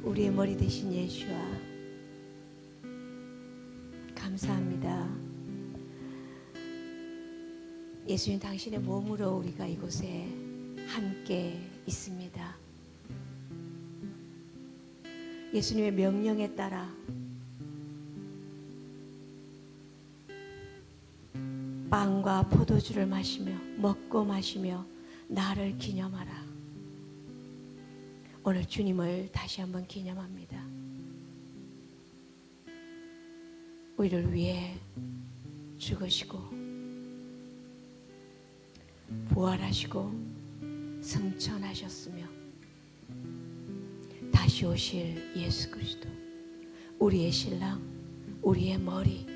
우리의 머리 되신 예수와 감사합니다. 예수님 당신의 몸으로 우리가 이곳에 함께 있습니다. 예수님의 명령에 따라 빵과 포도주를 마시며 먹고 마시며 나를 기념하라. 오늘 주님을 다시 한번 기념합니다. 우리를 위해 죽으시고 부활하시고 승천하셨으며 다시 오실 예수 그리스도, 우리의 신랑, 우리의 머리,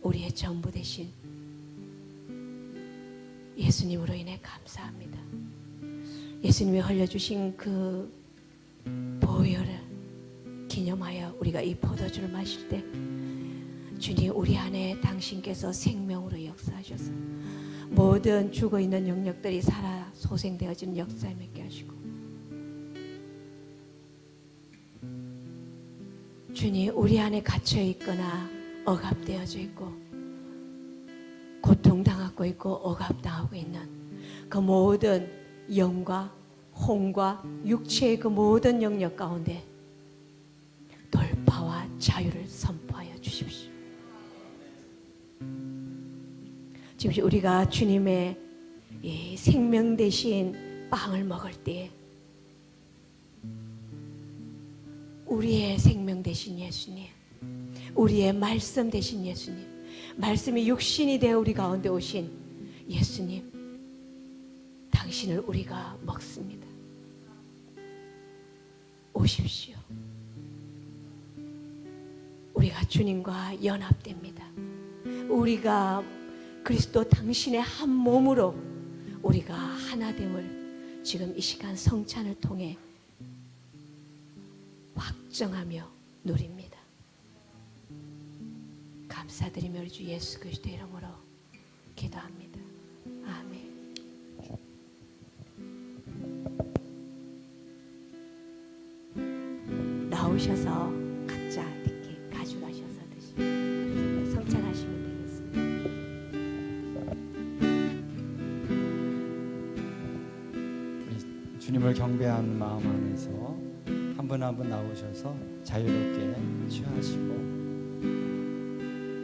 우리의 전부 되신 예수님으로 인해 감사합니다. 예수님이 흘려주신 그 보혈을 기념하여 우리가 이 포도주를 마실 때 주님, 우리 안에 당신께서 생명으로 역사하셔서 모든 죽어있는 영역들이 살아 소생되어지는 역사에 맺게 하시고, 주님, 우리 안에 갇혀 있거나 억압되어져 있고 고통당하고 있고 억압당하고 있는 그 모든 영과 혼과 육체의 그 모든 영역 가운데 돌파와 자유를 선포하여 주십시오. 지금 우리가 주님의 이 생명 대신 빵을 먹을 때 우리의 생명 대신 예수님, 우리의 말씀 대신 예수님, 말씀이 육신이 되어 우리 가운데 오신 예수님, 당신을 우리가 먹습니다. 오십시오. 우리가 주님과 연합됩니다. 우리가 그리스도 당신의 한 몸으로 우리가 하나됨을 지금 이 시간 성찬을 통해 확정하며 누립니다. 감사드리며 우리 주 예수 그리스도 이름으로 기도합니다. 아멘. 나오셔서 각자 이렇게 가져가셔서 드시고 성찬하시면 되겠습니다. 우리 주님을 경배하는 마음 안에서 한 분 한 분 나오셔서 자유롭게 취하시고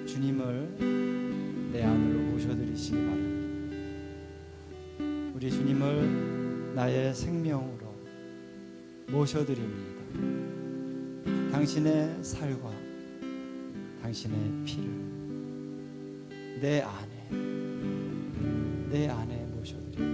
주님을 내 안으로 모셔드리시기 바랍니다. 우리 주님을 나의 생명으로 모셔드립니다. 당신의 살과 당신의 피를 내 안에 모셔드립니다.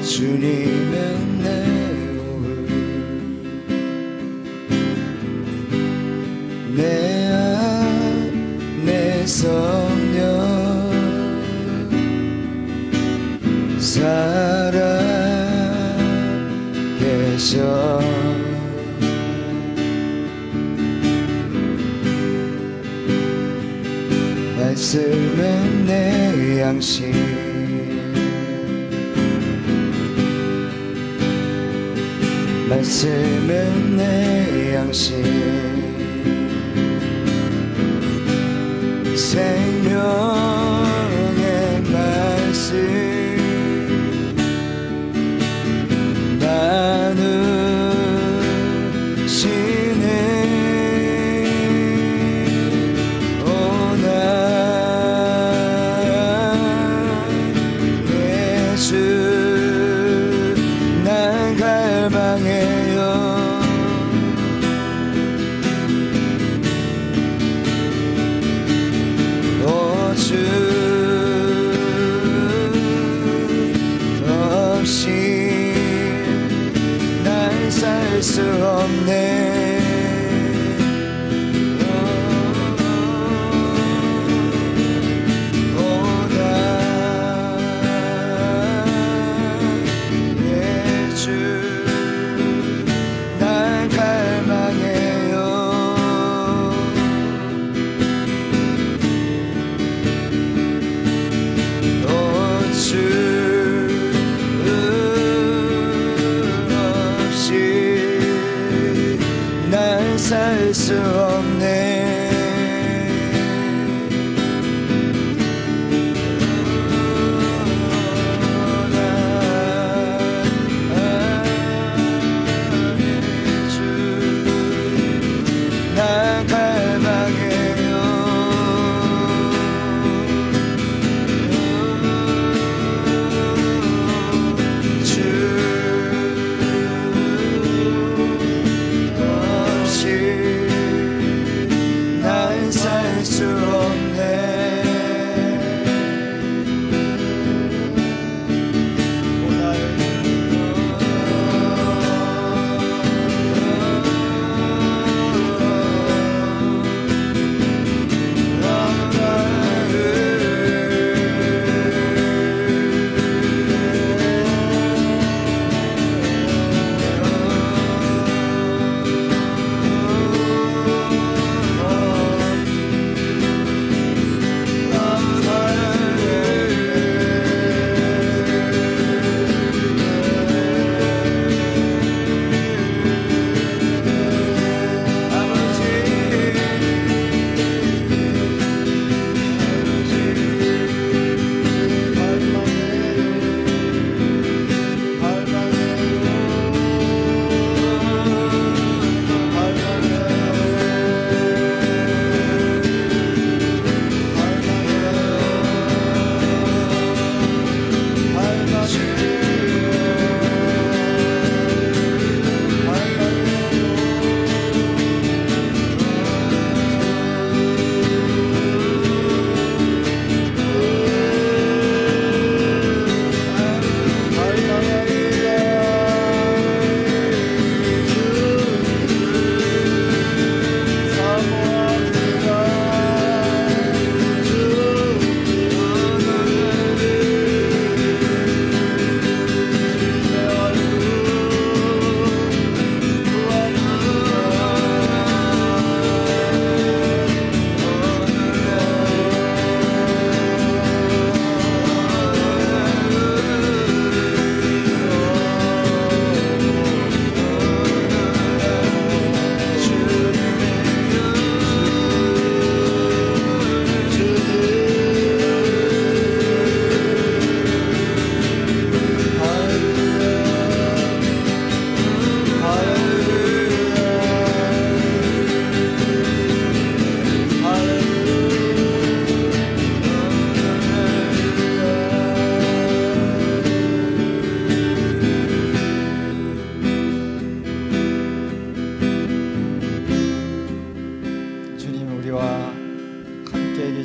주님은 내 오늘 내 안에 성령 살아계셔 말씀은 내 양식 말씀은 내 양식 생명의 말씀 나누시네 오나 예수 난 갈망해요 살 수 없네. 살 수 없네. 난 갈망해요. 살 수 없네.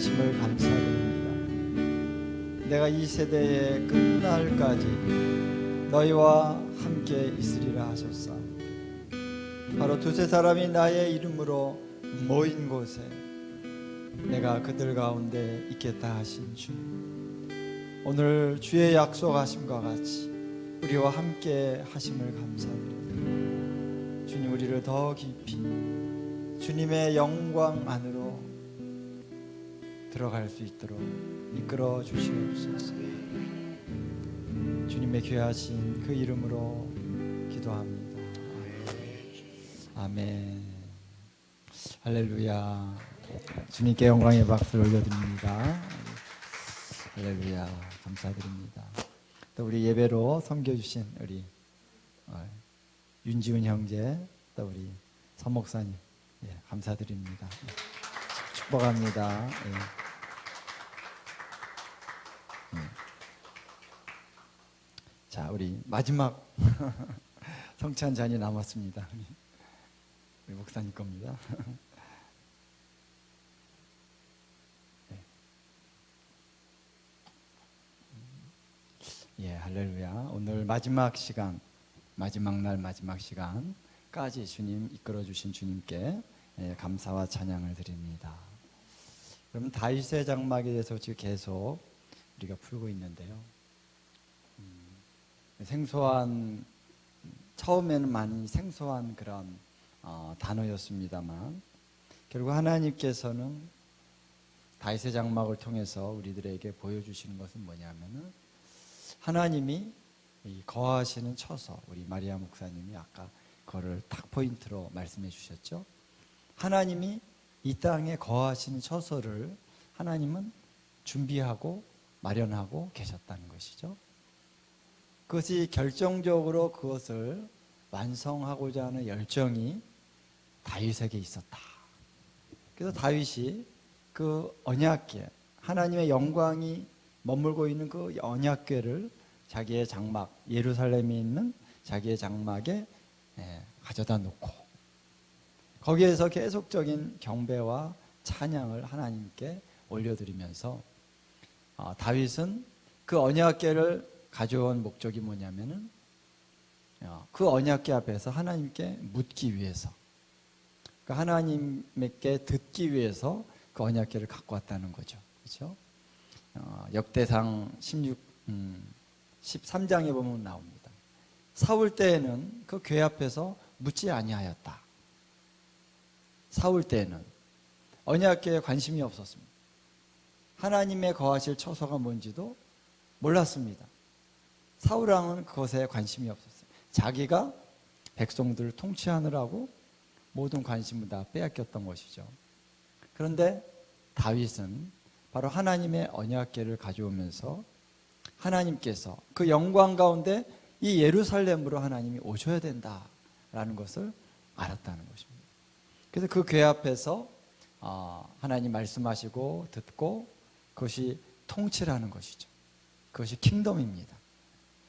계심을 감사드립니다. 내가 이 세대의 끝날까지 너희와 함께 있으리라 하셨사. 바로 두세 사람이 나의 이름으로 모인 곳에 내가 그들 가운데 있겠다 하신 주, 오늘 주의 약속하심과 같이 우리와 함께 하심을 감사드립니다. 주님, 우리를 더 깊이 주님의 영광 안으로 들어갈 수 있도록 이끌어 주시옵소서. 주님의 귀하신 그 이름으로 기도합니다. 아멘. 할렐루야. 주님께 영광의 박수를 올려드립니다. 할렐루야. 감사드립니다. 또 우리 예배로 섬겨주신 우리 윤지훈 형제, 또 우리 선 목사님, 감사드립니다. 축복합니다. 자, 우리 마지막 성찬 잔이 남았습니다. 우리 목사님 겁니다. 예, 할렐루야. 오늘 마지막 시간 마지막 날 마지막 시간까지 주님 이끌어 주신 주님께 감사와 찬양을 드립니다. 그러면 다윗의 장막에 대해서 지금 계속 우리가 풀고 있는데요. 생소한, 처음에는 많이 생소한 그런 단어였습니다만 결국 하나님께서는 다윗의 장막을 통해서 우리들에게 보여주시는 것은 뭐냐면은 하나님이 이 거하시는 처소, 우리 마리아 목사님이 아까 그거를 탁 포인트로 말씀해 주셨죠. 하나님이 이 땅에 거하시는 처소를 하나님은 준비하고 마련하고 계셨다는 것이죠. 그것이 결정적으로 그것을 완성하고자 하는 열정이 다윗에게 있었다. 그래서 다윗이 그 언약궤, 하나님의 영광이 머물고 있는 그 언약궤를 자기의 장막, 예루살렘에 있는 자기의 장막에 가져다 놓고 거기에서 계속적인 경배와 찬양을 하나님께 올려드리면서 다윗은 그 언약궤를 가져온 목적이 뭐냐면은 그 언약궤 앞에서 하나님께 묻기 위해서, 그 하나님께 듣기 위해서 그 언약궤를 갖고 왔다는 거죠. 그렇죠? 역대상 13장에 보면 나옵니다. 사울 때에는 그 궤 앞에서 묻지 아니하였다. 사울 때에는 언약궤에 관심이 없었습니다. 하나님의 거하실 처소가 뭔지도 몰랐습니다. 사울 왕은 그것에 관심이 없었어요. 자기가 백성들을 통치하느라고 모든 관심을 다 빼앗겼던 것이죠. 그런데 다윗은 바로 하나님의 언약궤를 가져오면서 하나님께서 그 영광 가운데 이 예루살렘으로 하나님이 오셔야 된다라는 것을 알았다는 것입니다. 그래서 그 궤 앞에서 하나님 말씀하시고 듣고 그것이 통치라는 것이죠. 그것이 킹덤입니다.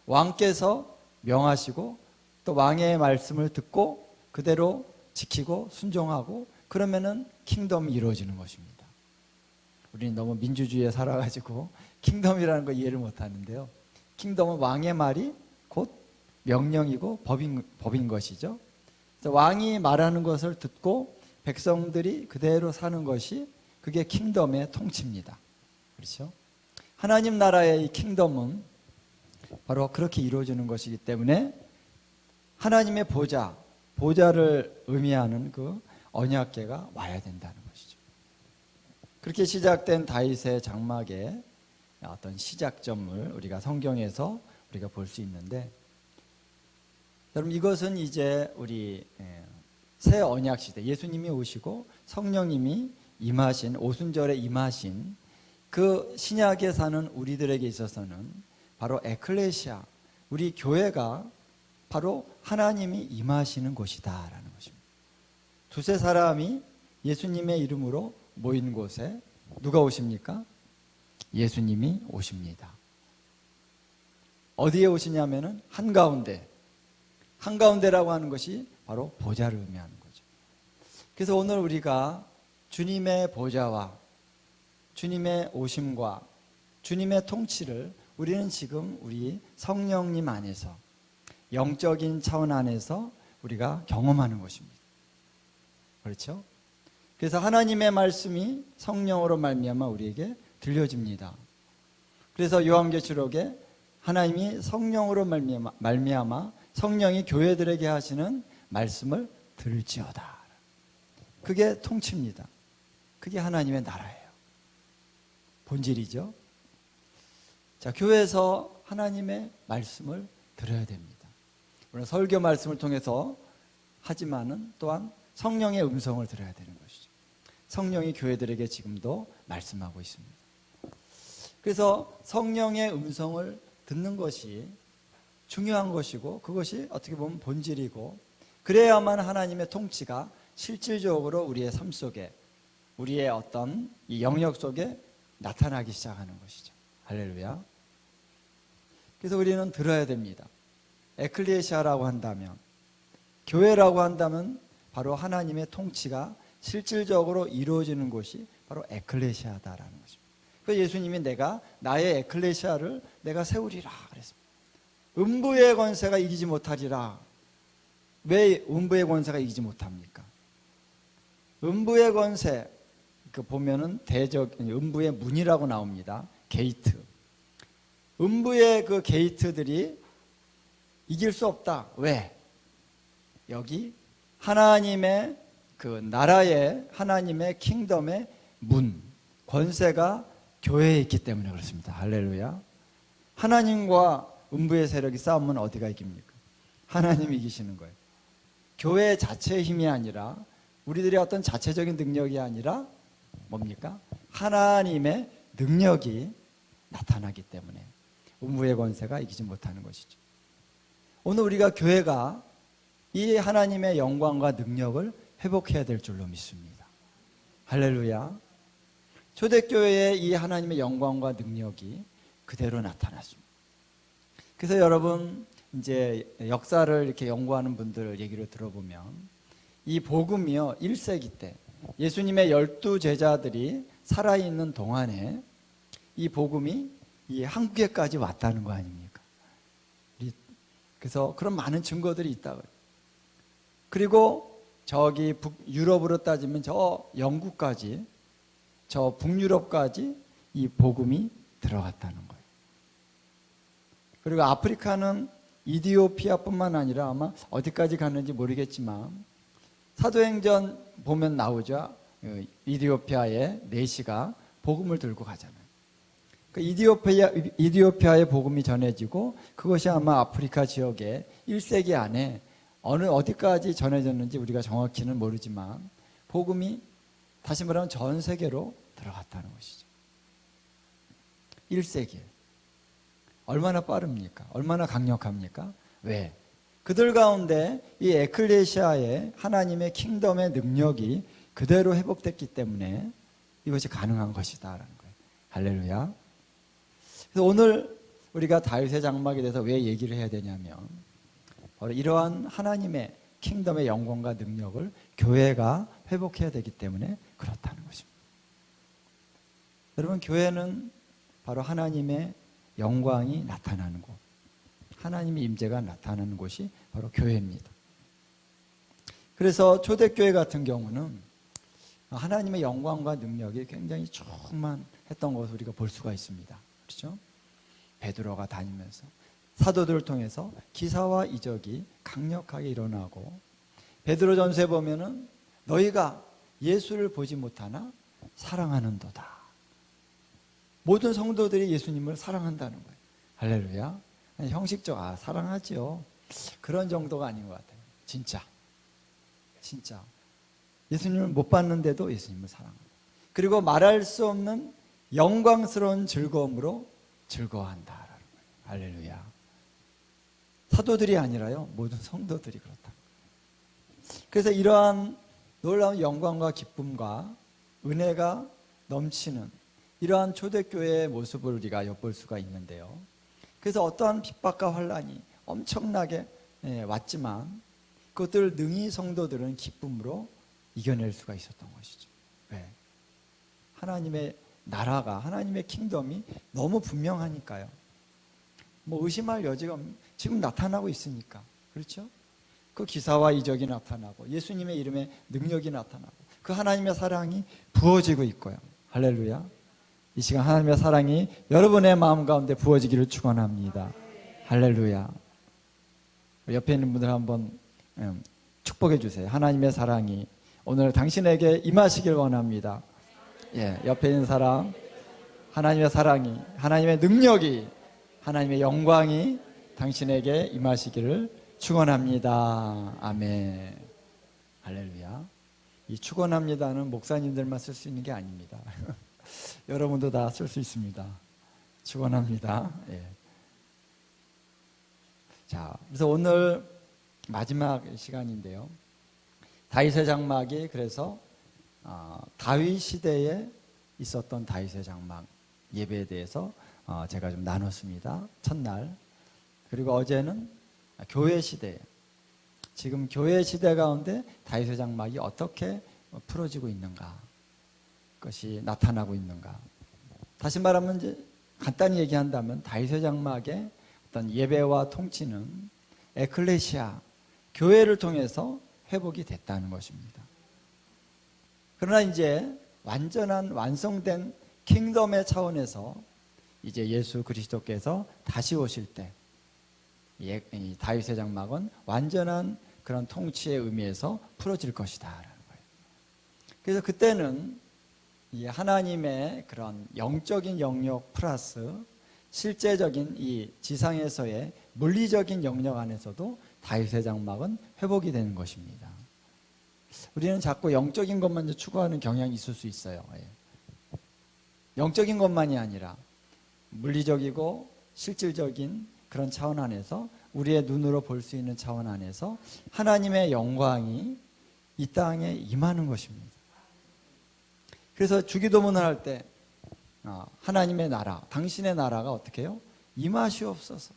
왕께서 명하시고 또 왕의 말씀을 듣고 그대로 지키고 순종하고 그러면은 킹덤이 이루어지는 것입니다. 우리는 너무 민주주의에 살아가지고 킹덤이라는 걸 이해를 못하는데요. 킹덤은 왕의 말이 곧 명령이고 법인 것이죠. 왕이 말하는 것을 듣고 백성들이 그대로 사는 것이 그게 킹덤의 통치입니다. 그렇죠? 하나님 나라의 이 킹덤은 바로 그렇게 이루어지는 것이기 때문에 하나님의 보좌를 의미하는 그 언약궤가 와야 된다는 것이죠. 그렇게 시작된 다윗의 장막의 어떤 시작점을 우리가 성경에서 우리가 볼 수 있는데, 여러분 이것은 이제 우리 새 언약 시대, 예수님이 오시고 성령님이 임하신, 오순절에 임하신 그 신약에 사는 우리들에게 있어서는 바로 에클레시아, 우리 교회가 바로 하나님이 임하시는 곳이다라는 것입니다. 두세 사람이 예수님의 이름으로 모인 곳에 누가 오십니까? 예수님이 오십니다. 어디에 오시냐면은 한가운데라고 하는 것이 바로 보좌를 의미하는 거죠. 그래서 오늘 우리가 주님의 보좌와 주님의 오심과 주님의 통치를 우리는 지금 우리 성령님 안에서, 영적인 차원 안에서 우리가 경험하는 것입니다. 그렇죠? 그래서 하나님의 말씀이 성령으로 말미암아 우리에게 들려집니다. 그래서 요한계시록에 하나님이 성령으로 말미암아 성령이 교회들에게 하시는 말씀을 들을지어다. 그게 통치입니다. 그게 하나님의 나라예요. 본질이죠. 자, 교회에서 하나님의 말씀을 들어야 됩니다. 물론 설교 말씀을 통해서 하지만은 또한 성령의 음성을 들어야 되는 것이죠. 성령이 교회들에게 지금도 말씀하고 있습니다. 그래서 성령의 음성을 듣는 것이 중요한 것이고 그것이 어떻게 보면 본질이고, 그래야만 하나님의 통치가 실질적으로 우리의 삶 속에, 우리의 어떤 이 영역 속에 나타나기 시작하는 것이죠. 할렐루야. 그래서 우리는 들어야 됩니다. 에클레시아라고 한다면, 교회라고 한다면 바로 하나님의 통치가 실질적으로 이루어지는 곳이 바로 에클레시아다라는 것입니다. 그래서 예수님이 나의 에클레시아를 내가 세우리라 그랬습니다. 음부의 권세가 이기지 못하리라. 왜 음부의 권세가 이기지 못합니까? 음부의 권세, 그 보면은 음부의 문이라고 나옵니다. 게이트. 음부의 그 게이트들이 이길 수 없다. 왜? 여기 하나님의 그 나라의, 하나님의 킹덤의 문, 권세가 교회에 있기 때문에 그렇습니다. 할렐루야. 하나님과 음부의 세력이 싸우면 어디가 이깁니까? 하나님이 이기시는 거예요. 교회 자체의 힘이 아니라, 우리들의 어떤 자체적인 능력이 아니라 뭡니까? 하나님의 능력이 나타나기 때문에 음부의 권세가 이기지 못하는 것이죠. 오늘 우리가 교회가 이 하나님의 영광과 능력을 회복해야 될 줄로 믿습니다. 할렐루야. 초대교회의 이 하나님의 영광과 능력이 그대로 나타났습니다. 그래서 여러분, 이제 역사를 이렇게 연구하는 분들 얘기를 들어보면 이 복음이요, 1세기 때 예수님의 12제자들이 살아있는 동안에 이 복음이 이 한국에까지 왔다는 거 아닙니까? 그래서 그런 많은 증거들이 있다고요. 그리고 저기 유럽으로 따지면 저 영국까지, 저 북유럽까지 이 복음이 들어갔다는 거예요. 그리고 아프리카는 이디오피아뿐만 아니라 아마 어디까지 갔는지 모르겠지만 사도행전 보면 나오죠. 이디오피아의 내시가 복음을 들고 가잖아요. 그 이디오피아의 복음이 전해지고 그것이 아마 아프리카 지역에 1세기 안에 어디까지 전해졌는지 우리가 정확히는 모르지만 복음이 다시 말하면 전 세계로 들어갔다는 것이죠. 1세기에. 얼마나 빠릅니까? 얼마나 강력합니까? 왜? 그들 가운데 이 에클레시아의 하나님의 킹덤의 능력이 그대로 회복됐기 때문에 이것이 가능한 것이다라는 거예요. 할렐루야. 그래서 오늘 우리가 다윗의 장막에 대해서 왜 얘기를 해야 되냐면 바로 이러한 하나님의 킹덤의 영광과 능력을 교회가 회복해야 되기 때문에 그렇다는 것입니다. 여러분, 교회는 바로 하나님의 영광이 나타나는 곳, 하나님의 임재가 나타나는 곳이 바로 교회입니다. 그래서 초대교회 같은 경우는 하나님의 영광과 능력이 굉장히 충만했던 것을 우리가 볼 수가 있습니다. 그렇죠? 베드로가 다니면서 사도들을 통해서 기사와 이적이 강력하게 일어나고, 베드로전서에 보면은 너희가 예수를 보지 못하나 사랑하는도다. 모든 성도들이 예수님을 사랑한다는 거예요. 할렐루야. 아니, 형식적 사랑하지요. 그런 정도가 아닌 것 같아요. 진짜 예수님을 못 봤는데도 예수님을 사랑합니다. 그리고 말할 수 없는 영광스러운 즐거움으로 즐거워한다라는 거예요. 할렐루야. 사도들이 아니라요, 모든 성도들이 그렇다. 그래서 이러한 놀라운 영광과 기쁨과 은혜가 넘치는 이러한 초대교회의 모습을 우리가 엿볼 수가 있는데요. 그래서 어떠한 핍박과 환란이 엄청나게 왔지만 그것들을 능히 성도들은 기쁨으로 이겨낼 수가 있었던 것이죠. 왜? 하나님의 나라가, 하나님의 킹덤이 너무 분명하니까요. 뭐 의심할 여지가 지금 나타나고 있으니까. 그렇죠? 그 기사와 이적이 나타나고 예수님의 이름에 능력이 나타나고 그 하나님의 사랑이 부어지고 있고요. 할렐루야. 이 시간 하나님의 사랑이 여러분의 마음 가운데 부어지기를 축원합니다. 할렐루야. 옆에 있는 분들 한번 축복해 주세요. 하나님의 사랑이 오늘 당신에게 임하시길 원합니다. 예, 옆에 있는 사람, 하나님의 사랑이, 하나님의 능력이, 하나님의 영광이 당신에게 임하시기를 축원합니다. 아멘. 할렐루야. 이 축원합니다는 목사님들만 쓸 수 있는 게 아닙니다. 여러분도 다 쓸 수 있습니다. 축원합니다. 예. 자, 그래서 오늘 마지막 시간인데요. 다윗의 장막이 그래서 다윗 시대에 있었던 다윗의 장막 예배에 대해서 제가 좀 나눴습니다. 첫날. 그리고 어제는 교회 시대, 지금 교회 시대 가운데 다윗의 장막이 어떻게 풀어지고 있는가, 것이 나타나고 있는가. 다시 말하면 이제 간단히 얘기한다면 다윗의 장막에 어떤 예배와 통치는 에클레시아, 교회를 통해서 회복이 됐다는 것입니다. 그러나 이제 완전한 완성된 킹덤의 차원에서 이제 예수 그리스도께서 다시 오실 때 이 다윗의 장막은 완전한 그런 통치의 의미에서 풀어질 것이다라는 거예요. 그래서 그때는 이 하나님의 그런 영적인 영역 플러스 실제적인 이 지상에서의 물리적인 영역 안에서도 다윗의 장막은 회복이 되는 것입니다. 우리는 자꾸 영적인 것만 추구하는 경향이 있을 수 있어요. 영적인 것만이 아니라 물리적이고 실질적인 그런 차원 안에서 우리의 눈으로 볼 수 있는 차원 안에서 하나님의 영광이 이 땅에 임하는 것입니다. 그래서 주기도문을 할 때 하나님의 나라, 당신의 나라가 어떻게 해요? 임하시옵소서.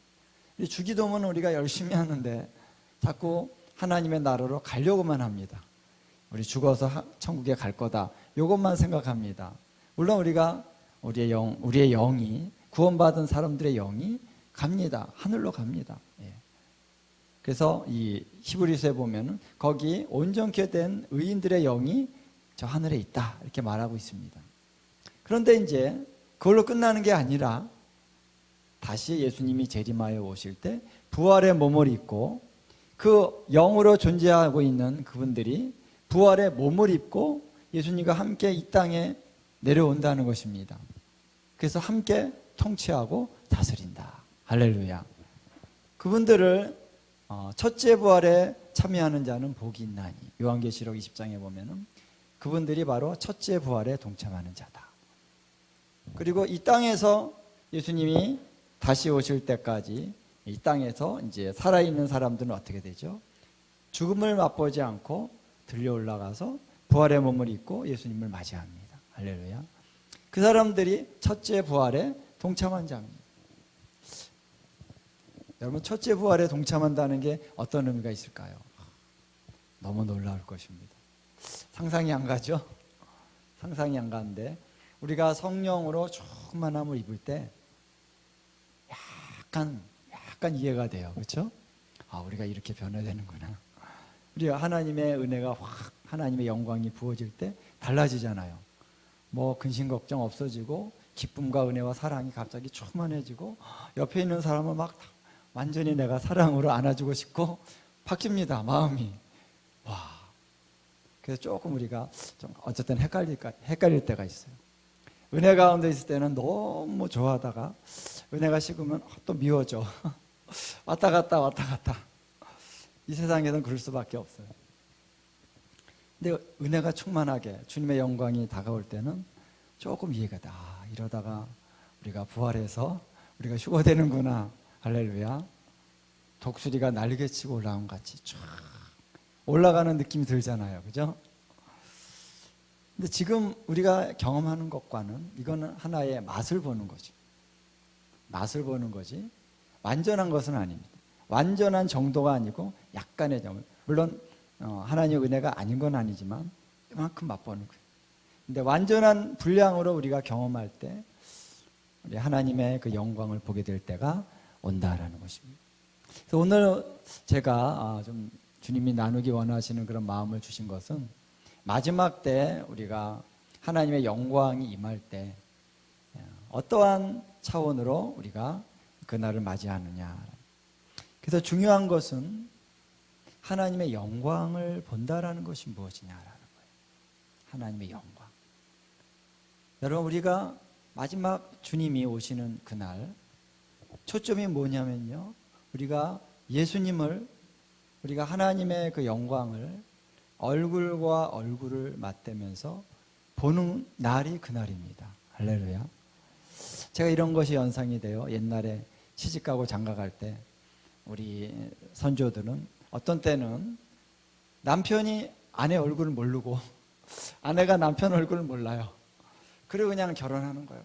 주기도문은 우리가 열심히 하는데 자꾸 하나님의 나라로 가려고만 합니다. 우리 죽어서 천국에 갈 거다. 이것만 생각합니다. 물론 우리가 우리의 영이 구원받은 사람들의 영이 갑니다. 하늘로 갑니다. 그래서 이 히브리서에 보면은 거기 온전케 된 의인들의 영이 저 하늘에 있다 이렇게 말하고 있습니다. 그런데 이제 그걸로 끝나는 게 아니라 다시 예수님이 재림하여 오실 때 부활의 몸을 입고 그 영으로 존재하고 있는 그분들이 부활의 몸을 입고 예수님과 함께 이 땅에 내려온다는 것입니다. 그래서 함께 통치하고 다스린다. 할렐루야. 그분들을 첫째 부활에 참여하는 자는 복이 있나니 요한계시록 20장에 보면은 그분들이 바로 첫째 부활에 동참하는 자다. 그리고 이 땅에서 예수님이 다시 오실 때까지 이 땅에서 이제 살아있는 사람들은 어떻게 되죠? 죽음을 맛보지 않고 들려 올라가서 부활의 몸을 입고 예수님을 맞이합니다. 할렐루야. 그 사람들이 첫째 부활에 동참한 자입니다. 여러분, 첫째 부활에 동참한다는 게 어떤 의미가 있을까요? 너무 놀라울 것입니다. 상상이 안 가죠? 상상이 안 가는데 우리가 성령으로 충만함을 입을 때 약간 이해가 돼요. 그렇죠? 우리가 이렇게 변화되는구나. 우리가 하나님의 은혜가 확 하나님의 영광이 부어질 때 달라지잖아요. 뭐 근심 걱정 없어지고 기쁨과 은혜와 사랑이 갑자기 충만해지고 옆에 있는 사람을 막 완전히 내가 사랑으로 안아주고 싶고 바뀝니다. 마음이. 그래서 조금 우리가 좀 어쨌든 헷갈릴 때가 있어요. 은혜 가운데 있을 때는 너무 좋아하다가 은혜가 식으면 또 미워져. 왔다 갔다. 이 세상에서는 그럴 수밖에 없어요. 근데 은혜가 충만하게 주님의 영광이 다가올 때는 조금 이해가 돼. 이러다가 우리가 부활해서 우리가 휴거되는구나. 할렐루야. 독수리가 날개치고 올라온 같이 쫙 올라가는 느낌이 들잖아요. 그죠? 근데 지금 우리가 경험하는 것과는 이거는 하나의 맛을 보는 거죠. 맛을 보는 거지 완전한 것은 아닙니다. 완전한 정도가 아니고 약간의 정도. 물론 하나님의 은혜가 아닌 건 아니지만 이만큼 맛보는 거예요. 근데 완전한 분량으로 우리가 경험할 때 우리 하나님의 그 영광을 보게 될 때가 온다라는 것입니다. 그래서 오늘 제가 좀 주님이 나누기 원하시는 그런 마음을 주신 것은 마지막 때 우리가 하나님의 영광이 임할 때 어떠한 차원으로 우리가 그날을 맞이하느냐. 그래서 중요한 것은 하나님의 영광을 본다라는 것이 무엇이냐라는 거예요. 하나님의 영광. 여러분, 우리가 마지막 주님이 오시는 그날 초점이 뭐냐면요, 우리가 예수님을, 우리가 하나님의 그 영광을 얼굴과 얼굴을 맞대면서 보는 날이 그날입니다. 할렐루야. 제가 이런 것이 연상이 돼요. 옛날에 시집가고 장가갈 때 우리 선조들은 어떤 때는 남편이 아내 얼굴을 모르고 아내가 남편 얼굴을 몰라요. 그리고 그냥 결혼하는 거예요.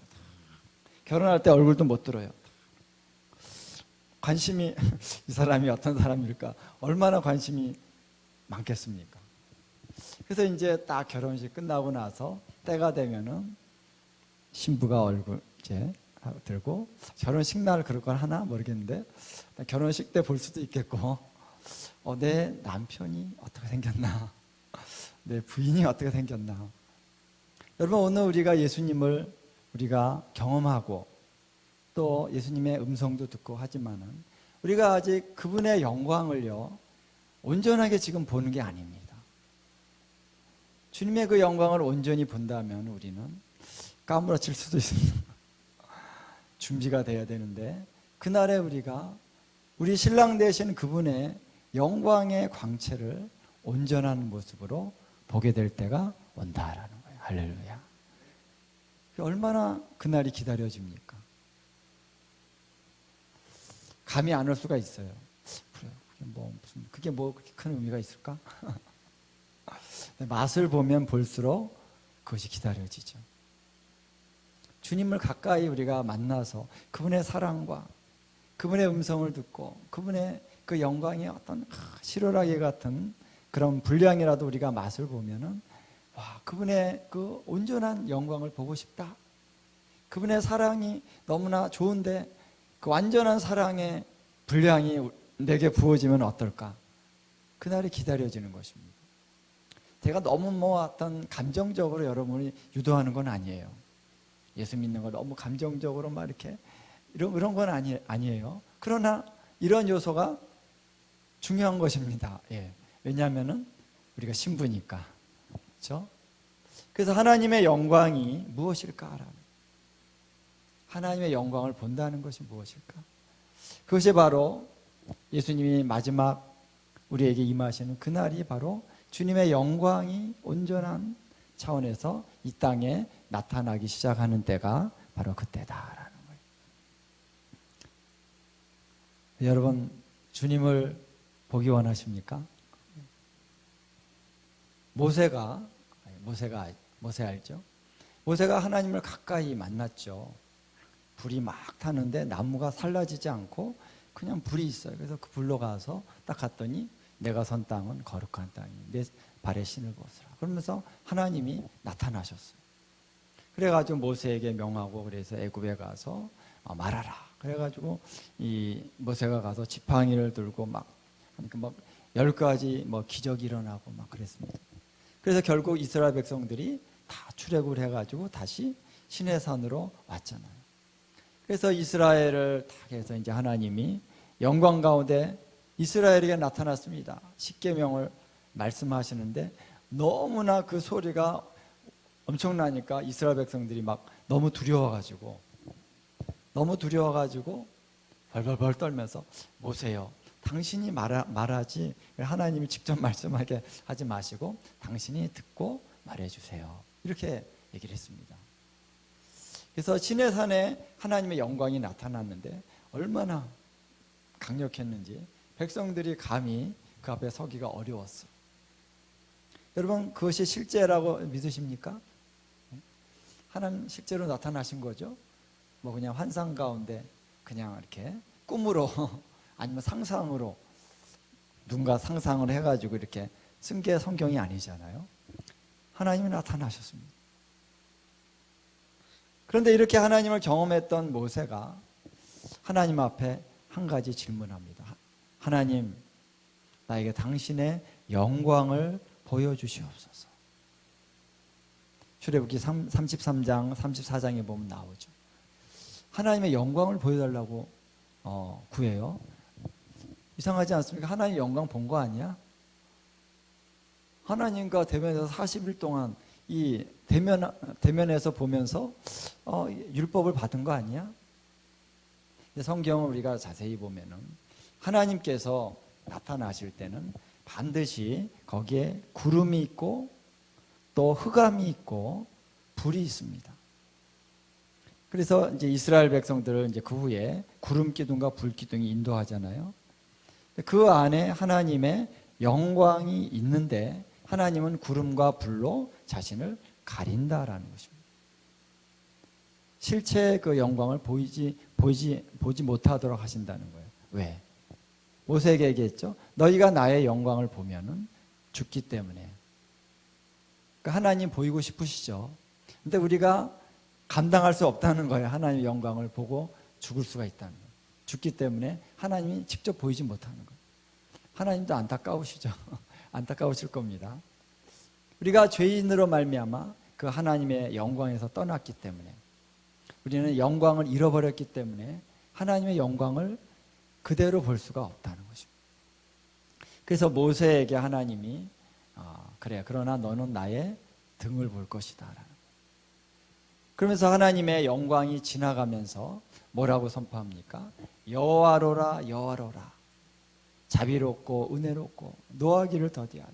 결혼할 때 얼굴도 못 들어요. 관심이 이 사람이 어떤 사람일까? 얼마나 관심이 많겠습니까? 그래서 이제 딱 결혼식 끝나고 나서 때가 되면은 신부가 얼굴 이제 들고 결혼식 날 그럴 건 하나 모르겠는데 결혼식 때 볼 수도 있겠고 내 남편이 어떻게 생겼나 내 부인이 어떻게 생겼나. 여러분 오늘 우리가 예수님을 우리가 경험하고 또 예수님의 음성도 듣고 하지만은 우리가 아직 그분의 영광을요 온전하게 지금 보는 게 아닙니다. 주님의 그 영광을 온전히 본다면 우리는 까무러칠 수도 있습니다. 준비가 돼야 되는데 그날에 우리가 우리 신랑 되신 그분의 영광의 광채를 온전한 모습으로 보게 될 때가 온다라는 거예요. 할렐루야. 얼마나 그날이 기다려집니까? 감이 안 올 수가 있어요. 그래요. 그게 뭐 그렇게 큰 의미가 있을까? 맛을 보면 볼수록 그것이 기다려지죠. 주님을 가까이 우리가 만나서 그분의 사랑과 그분의 음성을 듣고 그분의 그 영광의 어떤 실오라기 같은 그런 분량이라도 우리가 맛을 보면은 와, 그분의 그 온전한 영광을 보고 싶다. 그분의 사랑이 너무나 좋은데 그 완전한 사랑의 분량이 내게 부어지면 어떨까? 그날이 기다려지는 것입니다. 제가 너무 어떤 감정적으로 여러분이 유도하는 건 아니에요. 예수 믿는 걸 너무 감정적으로 막 이렇게 이런 건 아니에요. 그러나 이런 요소가 중요한 것입니다. 예. 왜냐하면은 우리가 신부니까. 그렇죠? 그래서 하나님의 영광이 무엇일까라는 하나님의 영광을 본다는 것이 무엇일까? 그것이 바로 예수님이 마지막 우리에게 임하시는 그날이 바로 주님의 영광이 온전한 차원에서 이 땅에 나타나기 시작하는 때가 바로 그때다라는 거예요. 여러분 주님을 보기 원하십니까? 모세 알죠? 모세가 하나님을 가까이 만났죠. 불이 막 타는데 나무가 살라지지 않고 그냥 불이 있어요. 그래서 그 불로 가서 딱 갔더니 내가 선 땅은 거룩한 땅이 내 발에 신을 벗으라. 그러면서 하나님이 나타나셨어요. 그래가지고 모세에게 명하고 그래서 애굽에 가서 말하라. 그래가지고 이 모세가 가서 지팡이를 들고 막 10가지 기적이 일어나고 막 그랬습니다. 그래서 결국 이스라엘 백성들이 다 출애굽을 해가지고 다시 시내산으로 왔잖아요. 그래서 이스라엘을 딱 해서 이제 하나님이 영광 가운데 이스라엘에게 나타났습니다. 십계명을 말씀하시는데 너무나 그 소리가 엄청나니까 이스라엘 백성들이 막 너무 두려워가지고 벌벌벌 떨면서 모세요. 당신이 말하지 하나님이 직접 말씀하게 하지 마시고 당신이 듣고 말해주세요. 이렇게 얘기를 했습니다. 그래서 시내산에 하나님의 영광이 나타났는데 얼마나 강력했는지 백성들이 감히 그 앞에 서기가 어려웠어요. 여러분 그것이 실제라고 믿으십니까? 하나님 실제로 나타나신 거죠? 그냥 환상 가운데 그냥 이렇게 꿈으로 아니면 상상으로 누군가 상상을 해가지고 이렇게 쓴 게 성경이 아니잖아요. 하나님이 나타나셨습니다. 그런데 이렇게 하나님을 경험했던 모세가 하나님 앞에 한 가지 질문합니다. 하나님, 나에게 당신의 영광을 보여주시옵소서. 출애굽기 33장, 34장에 보면 나오죠. 하나님의 영광을 보여달라고 구해요. 이상하지 않습니까? 하나님 영광 본 거 아니야? 하나님과 대면에서 40일 동안 이 대면에서 보면서 율법을 받은 거 아니야? 성경을 우리가 자세히 보면은 하나님께서 나타나실 때는 반드시 거기에 구름이 있고 또 흑암이 있고 불이 있습니다. 그래서 이제 이스라엘 백성들을 이제 그 후에 구름 기둥과 불 기둥이 인도하잖아요. 그 안에 하나님의 영광이 있는데 하나님은 구름과 불로 자신을 가린다라는 것입니다. 실제 그 영광을 보지 못하도록 하신다는 거예요. 왜? 모세에게 얘기했죠. 너희가 나의 영광을 보면은 죽기 때문에. 그러니까 하나님 보이고 싶으시죠. 근데 우리가 감당할 수 없다는 거예요. 하나님의 영광을 보고 죽을 수가 있다는 거예요. 죽기 때문에 하나님이 직접 보이지 못하는 거예요. 하나님도 안타까우시죠. 안타까우실 겁니다. 우리가 죄인으로 말미암아 그 하나님의 영광에서 떠났기 때문에, 우리는 영광을 잃어버렸기 때문에 하나님의 영광을 그대로 볼 수가 없다는 것입니다. 그래서 모세에게 하나님이 그래, 그러나 너는 나의 등을 볼 것이다 라는 거예요. 그러면서 하나님의 영광이 지나가면서 뭐라고 선포합니까? 여호와로라 여호와로라, 자비롭고 은혜롭고 노하기를 더디하죠.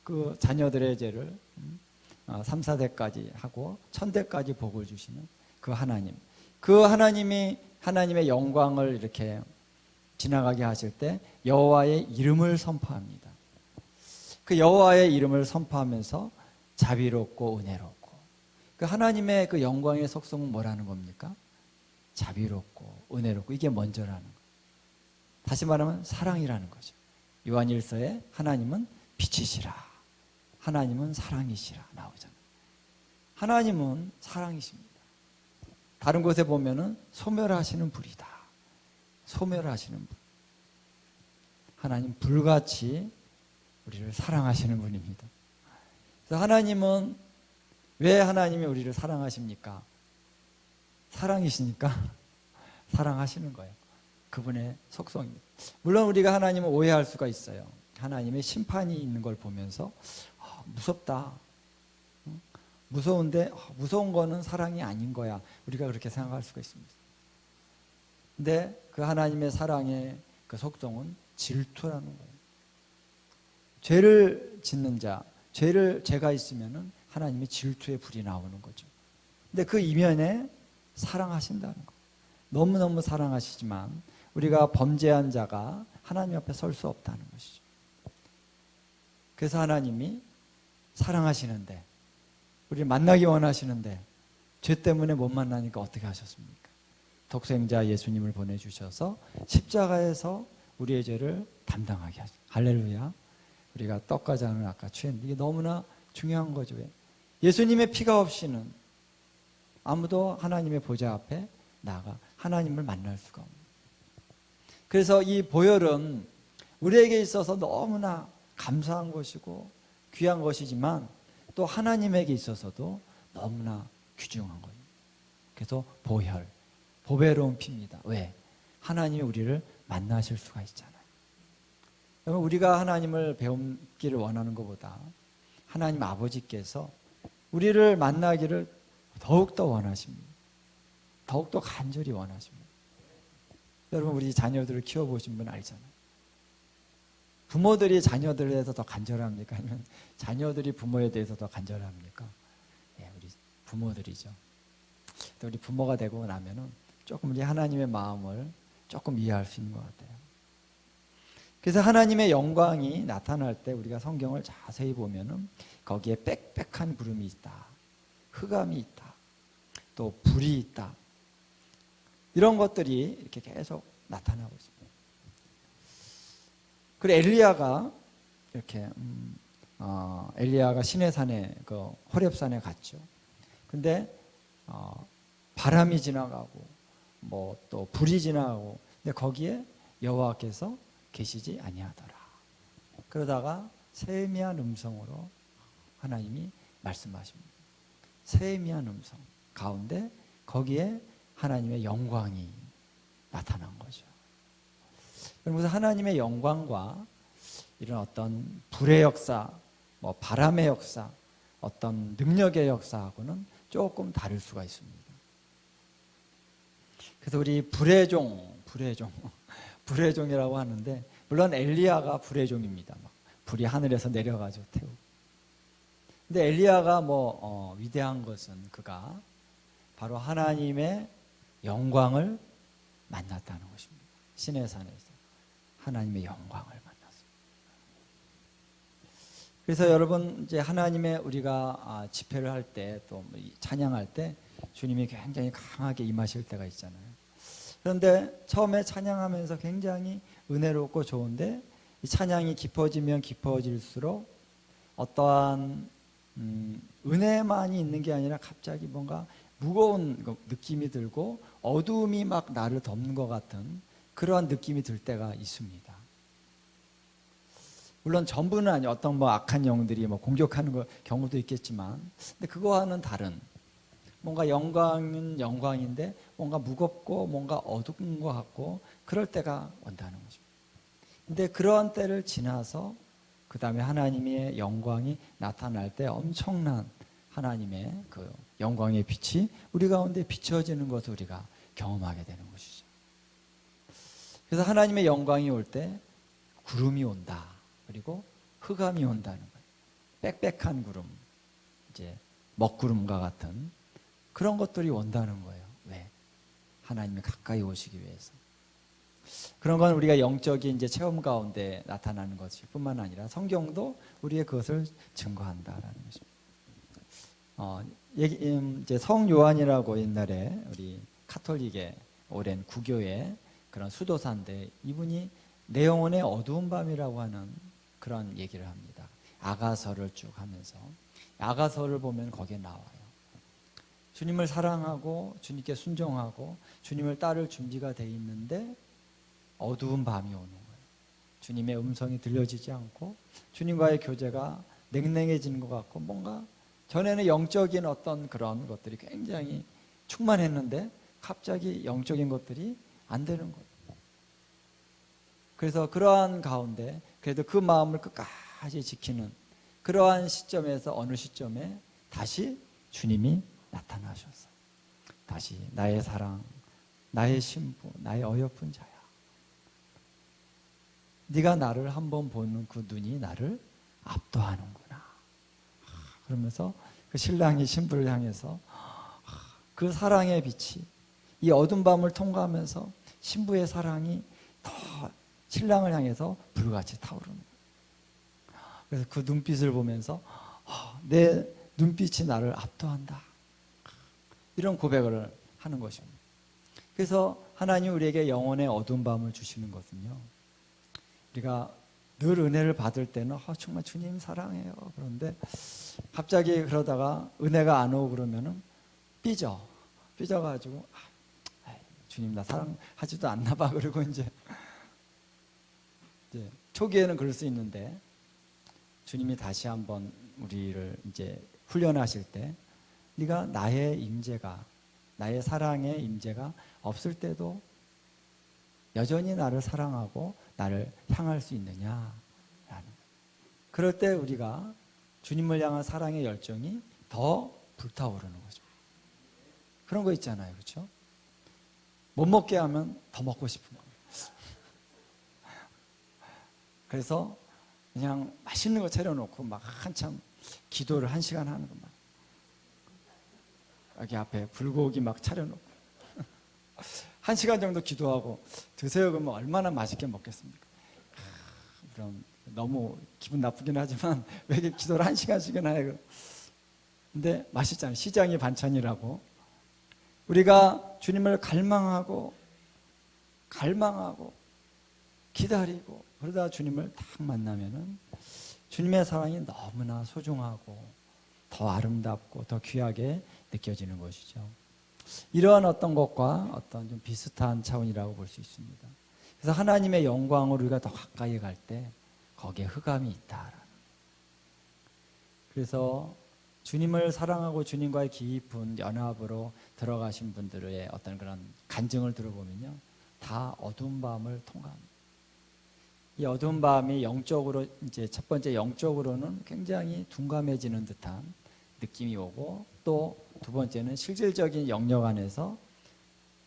그 자녀들의 죄를 3, 4대까지 하고 1000대까지 복을 주시는 그 하나님, 그 하나님이 하나님의 영광을 이렇게 지나가게 하실 때 여호와의 이름을 선포합니다. 그 여호와의 이름을 선포하면서 자비롭고 은혜롭고, 그 하나님의 그 영광의 속성은 뭐라는 겁니까? 자비롭고 은혜롭고, 이게 먼저라는 거예요. 다시 말하면 사랑이라는 거죠. 요한 1서에 하나님은 빛이시라, 하나님은 사랑이시라 나오잖아요. 하나님은 사랑이십니다. 다른 곳에 보면은 소멸하시는 불이다, 소멸하시는 불. 하나님 불같이 우리를 사랑하시는 분입니다. 그래서 하나님은, 왜 하나님이 우리를 사랑하십니까? 사랑이시니까 사랑하시는 거예요. 그분의 속성입니다. 물론 우리가 하나님을 오해할 수가 있어요. 하나님의 심판이 있는 걸 보면서 무섭다, 무서운데 무서운 거는 사랑이 아닌 거야, 우리가 그렇게 생각할 수가 있습니다. 근데 그 하나님의 사랑의 그 속성은 질투라는 거예요. 죄를 짓는 자, 죄가 있으면은 하나님의 질투의 불이 나오는 거죠. 근데 그 이면에 사랑하신다는 거. 너무너무 사랑하시지만 우리가 범죄한 자가 하나님 앞에 설 수 없다는 것이죠. 그래서 하나님이 사랑하시는데, 우리를 만나기 원하시는데 죄 때문에 못 만나니까 어떻게 하셨습니까? 독생자 예수님을 보내주셔서 십자가에서 우리의 죄를 담당하게 하죠. 할렐루야. 우리가 떡과 잔을 아까 취했는데 이게 너무나 중요한 거죠. 예수님의 피가 없이는 아무도 하나님의 보좌 앞에 나아가 하나님을 만날 수가 없는. 그래서 이 보혈은 우리에게 있어서 너무나 감사한 것이고 귀한 것이지만 또 하나님에게 있어서도 너무나 귀중한 거예요. 그래서 보혈, 보배로운 피입니다. 왜? 하나님이 우리를 만나실 수가 있잖아요. 여러분, 우리가 하나님을 배우기를 원하는 것보다 하나님 아버지께서 우리를 만나기를 더욱더 원하십니다. 더욱더 간절히 원하십니다. 여러분, 우리 자녀들을 키워보신 분 알잖아요. 부모들이 자녀들에 대해서 더 간절합니까? 아니면 자녀들이 부모에 대해서 더 간절합니까? 예, 우리 부모들이죠. 우리 부모가 되고 나면은 조금 우리 하나님의 마음을 조금 이해할 수 있는 것 같아요. 그래서 하나님의 영광이 나타날 때 우리가 성경을 자세히 보면은 거기에 빽빽한 구름이 있다, 흑암이 있다, 또 불이 있다, 이런 것들이 이렇게 계속 나타나고 있습니다. 그리고 엘리야가 이렇게 엘리야가 시내산에 그 호렙산에 갔죠. 근데 바람이 지나가고 뭐 또 불이 지나가고, 근데 거기에 여호와께서 계시지 아니하더라. 그러다가 세미한 음성으로 하나님이 말씀하십니다. 세미한 음성 가운데 거기에 하나님의 영광이 나타난 거죠. 그래서 하나님의 영광과 이런 어떤 불의 역사, 뭐 바람의 역사, 어떤 능력의 역사하고는 조금 다를 수가 있습니다. 그래서 우리 불의 종이라고 하는데, 물론 엘리야가 불의 종입니다. 막 불이 하늘에서 내려가지고 태우고. 근데 엘리야가 위대한 것은 그가 바로 하나님의 영광을 만났다는 것입니다. 시내산에서 하나님의 영광을 만났습니다. 그래서 여러분, 이제 하나님의 우리가 집회를 할 때 또 찬양할 때 주님이 굉장히 강하게 임하실 때가 있잖아요. 그런데 처음에 찬양하면서 굉장히 은혜롭고 좋은데 이 찬양이 깊어지면 깊어질수록 어떠한 은혜만이 있는 게 아니라 갑자기 뭔가 무거운 느낌이 들고 어두움이 막 나를 덮는 것 같은 그러한 느낌이 들 때가 있습니다. 물론 전부는 아니에요. 어떤 악한 영들이 공격하는 경우도 있겠지만, 근데 그거와는 다른, 뭔가 영광은 영광인데 뭔가 무겁고 뭔가 어두운 것 같고 그럴 때가 온다는 거죠. 근데 그러한 때를 지나서 그 다음에 하나님의 영광이 나타날 때 엄청난 하나님의 그 영광의 빛이 우리 가운데 비춰지는 것을 우리가 경험하게 되는 것이죠. 그래서 하나님의 영광이 올 때 구름이 온다. 그리고 흑암이 온다는 거예요. 빽빽한 구름, 이제 먹구름과 같은 그런 것들이 온다는 거예요. 왜? 하나님이 가까이 오시기 위해서. 그런 건 우리가 영적인 이제 체험 가운데 나타나는 것일 뿐만 아니라 성경도 우리의 그것을 증거한다라는 것입니다. 이제 성 요한이라고 옛날에 우리 카톨릭의 오랜 구교의 그런 수도사인데, 이분이 내 영혼의 어두운 밤이라고 하는 그런 얘기를 합니다. 아가서를 쭉 하면서 아가서를 보면 거기에 나와요. 주님을 사랑하고 주님께 순종하고 주님을 따를 준비가 돼 있는데 어두운 밤이 오는 거예요. 주님의 음성이 들려지지 않고 주님과의 교제가 냉랭해지는 것 같고, 뭔가 전에는 영적인 어떤 그런 것들이 굉장히 충만했는데 갑자기 영적인 것들이 안 되는 거예요. 그래서 그러한 가운데 그래도 그 마음을 끝까지 지키는 그러한 시점에서 어느 시점에 다시 주님이 나타나셨어요. 다시 나의 사랑, 나의 신부, 나의 어여쁜 자야. 네가 나를 한번 보는 그 눈이 나를 압도하는구나. 그러면서 그 신랑이 신부를 향해서 그 사랑의 빛이 이 어두운 밤을 통과하면서 신부의 사랑이 더 신랑을 향해서 불같이 타오르는 거예요. 그래서 그 눈빛을 보면서 내 눈빛이 나를 압도한다. 이런 고백을 하는 것입니다. 그래서 하나님 우리에게 영혼의 어두운 밤을 주시는 것은요, 우리가 늘 은혜를 받을 때는 정말 주님 사랑해요. 그런데 갑자기 그러다가 은혜가 안 오고 그러면은 삐져가지고 주님 나 사랑하지도 않나 봐. 그리고 이제 초기에는 그럴 수 있는데 주님이 다시 한번 우리를 이제 훈련하실 때 네가 나의 임재가, 나의 사랑의 임재가 없을 때도 여전히 나를 사랑하고 나를 향할 수 있느냐라는, 그럴 때 우리가 주님을 향한 사랑의 열정이 더 불타오르는 거죠. 그런 거 있잖아요, 그렇죠? 못 먹게 하면 더 먹고 싶은 거예요. 그래서 그냥 맛있는 거 차려놓고 막 한참 기도를 1시간 하는 것만, 여기 앞에 불고기 막 차려놓고 1시간 정도 기도하고 드세요. 그러면 얼마나 맛있게 먹겠습니까? 그럼 너무 기분 나쁘긴 하지만 왜 이렇게 기도를 1시간씩이나 해요? 근데 맛있잖아요. 시장이 반찬이라고. 우리가 주님을 갈망하고 기다리고 그러다 주님을 딱 만나면은 주님의 사랑이 너무나 소중하고 더 아름답고 더 귀하게 느껴지는 것이죠. 이러한 어떤 것과 어떤 좀 비슷한 차원이라고 볼 수 있습니다. 그래서 하나님의 영광으로 우리가 더 가까이 갈 때 거기에 흑암이 있다. 그래서 주님을 사랑하고 주님과의 깊은 연합으로 들어가신 분들의 어떤 그런 간증을 들어보면요, 다 어두운 밤을 통과합니다. 이 어두운 밤이 영적으로, 이제 첫 번째 영적으로는 굉장히 둔감해지는 듯한 느낌이 오고, 또 두 번째는 실질적인 영역 안에서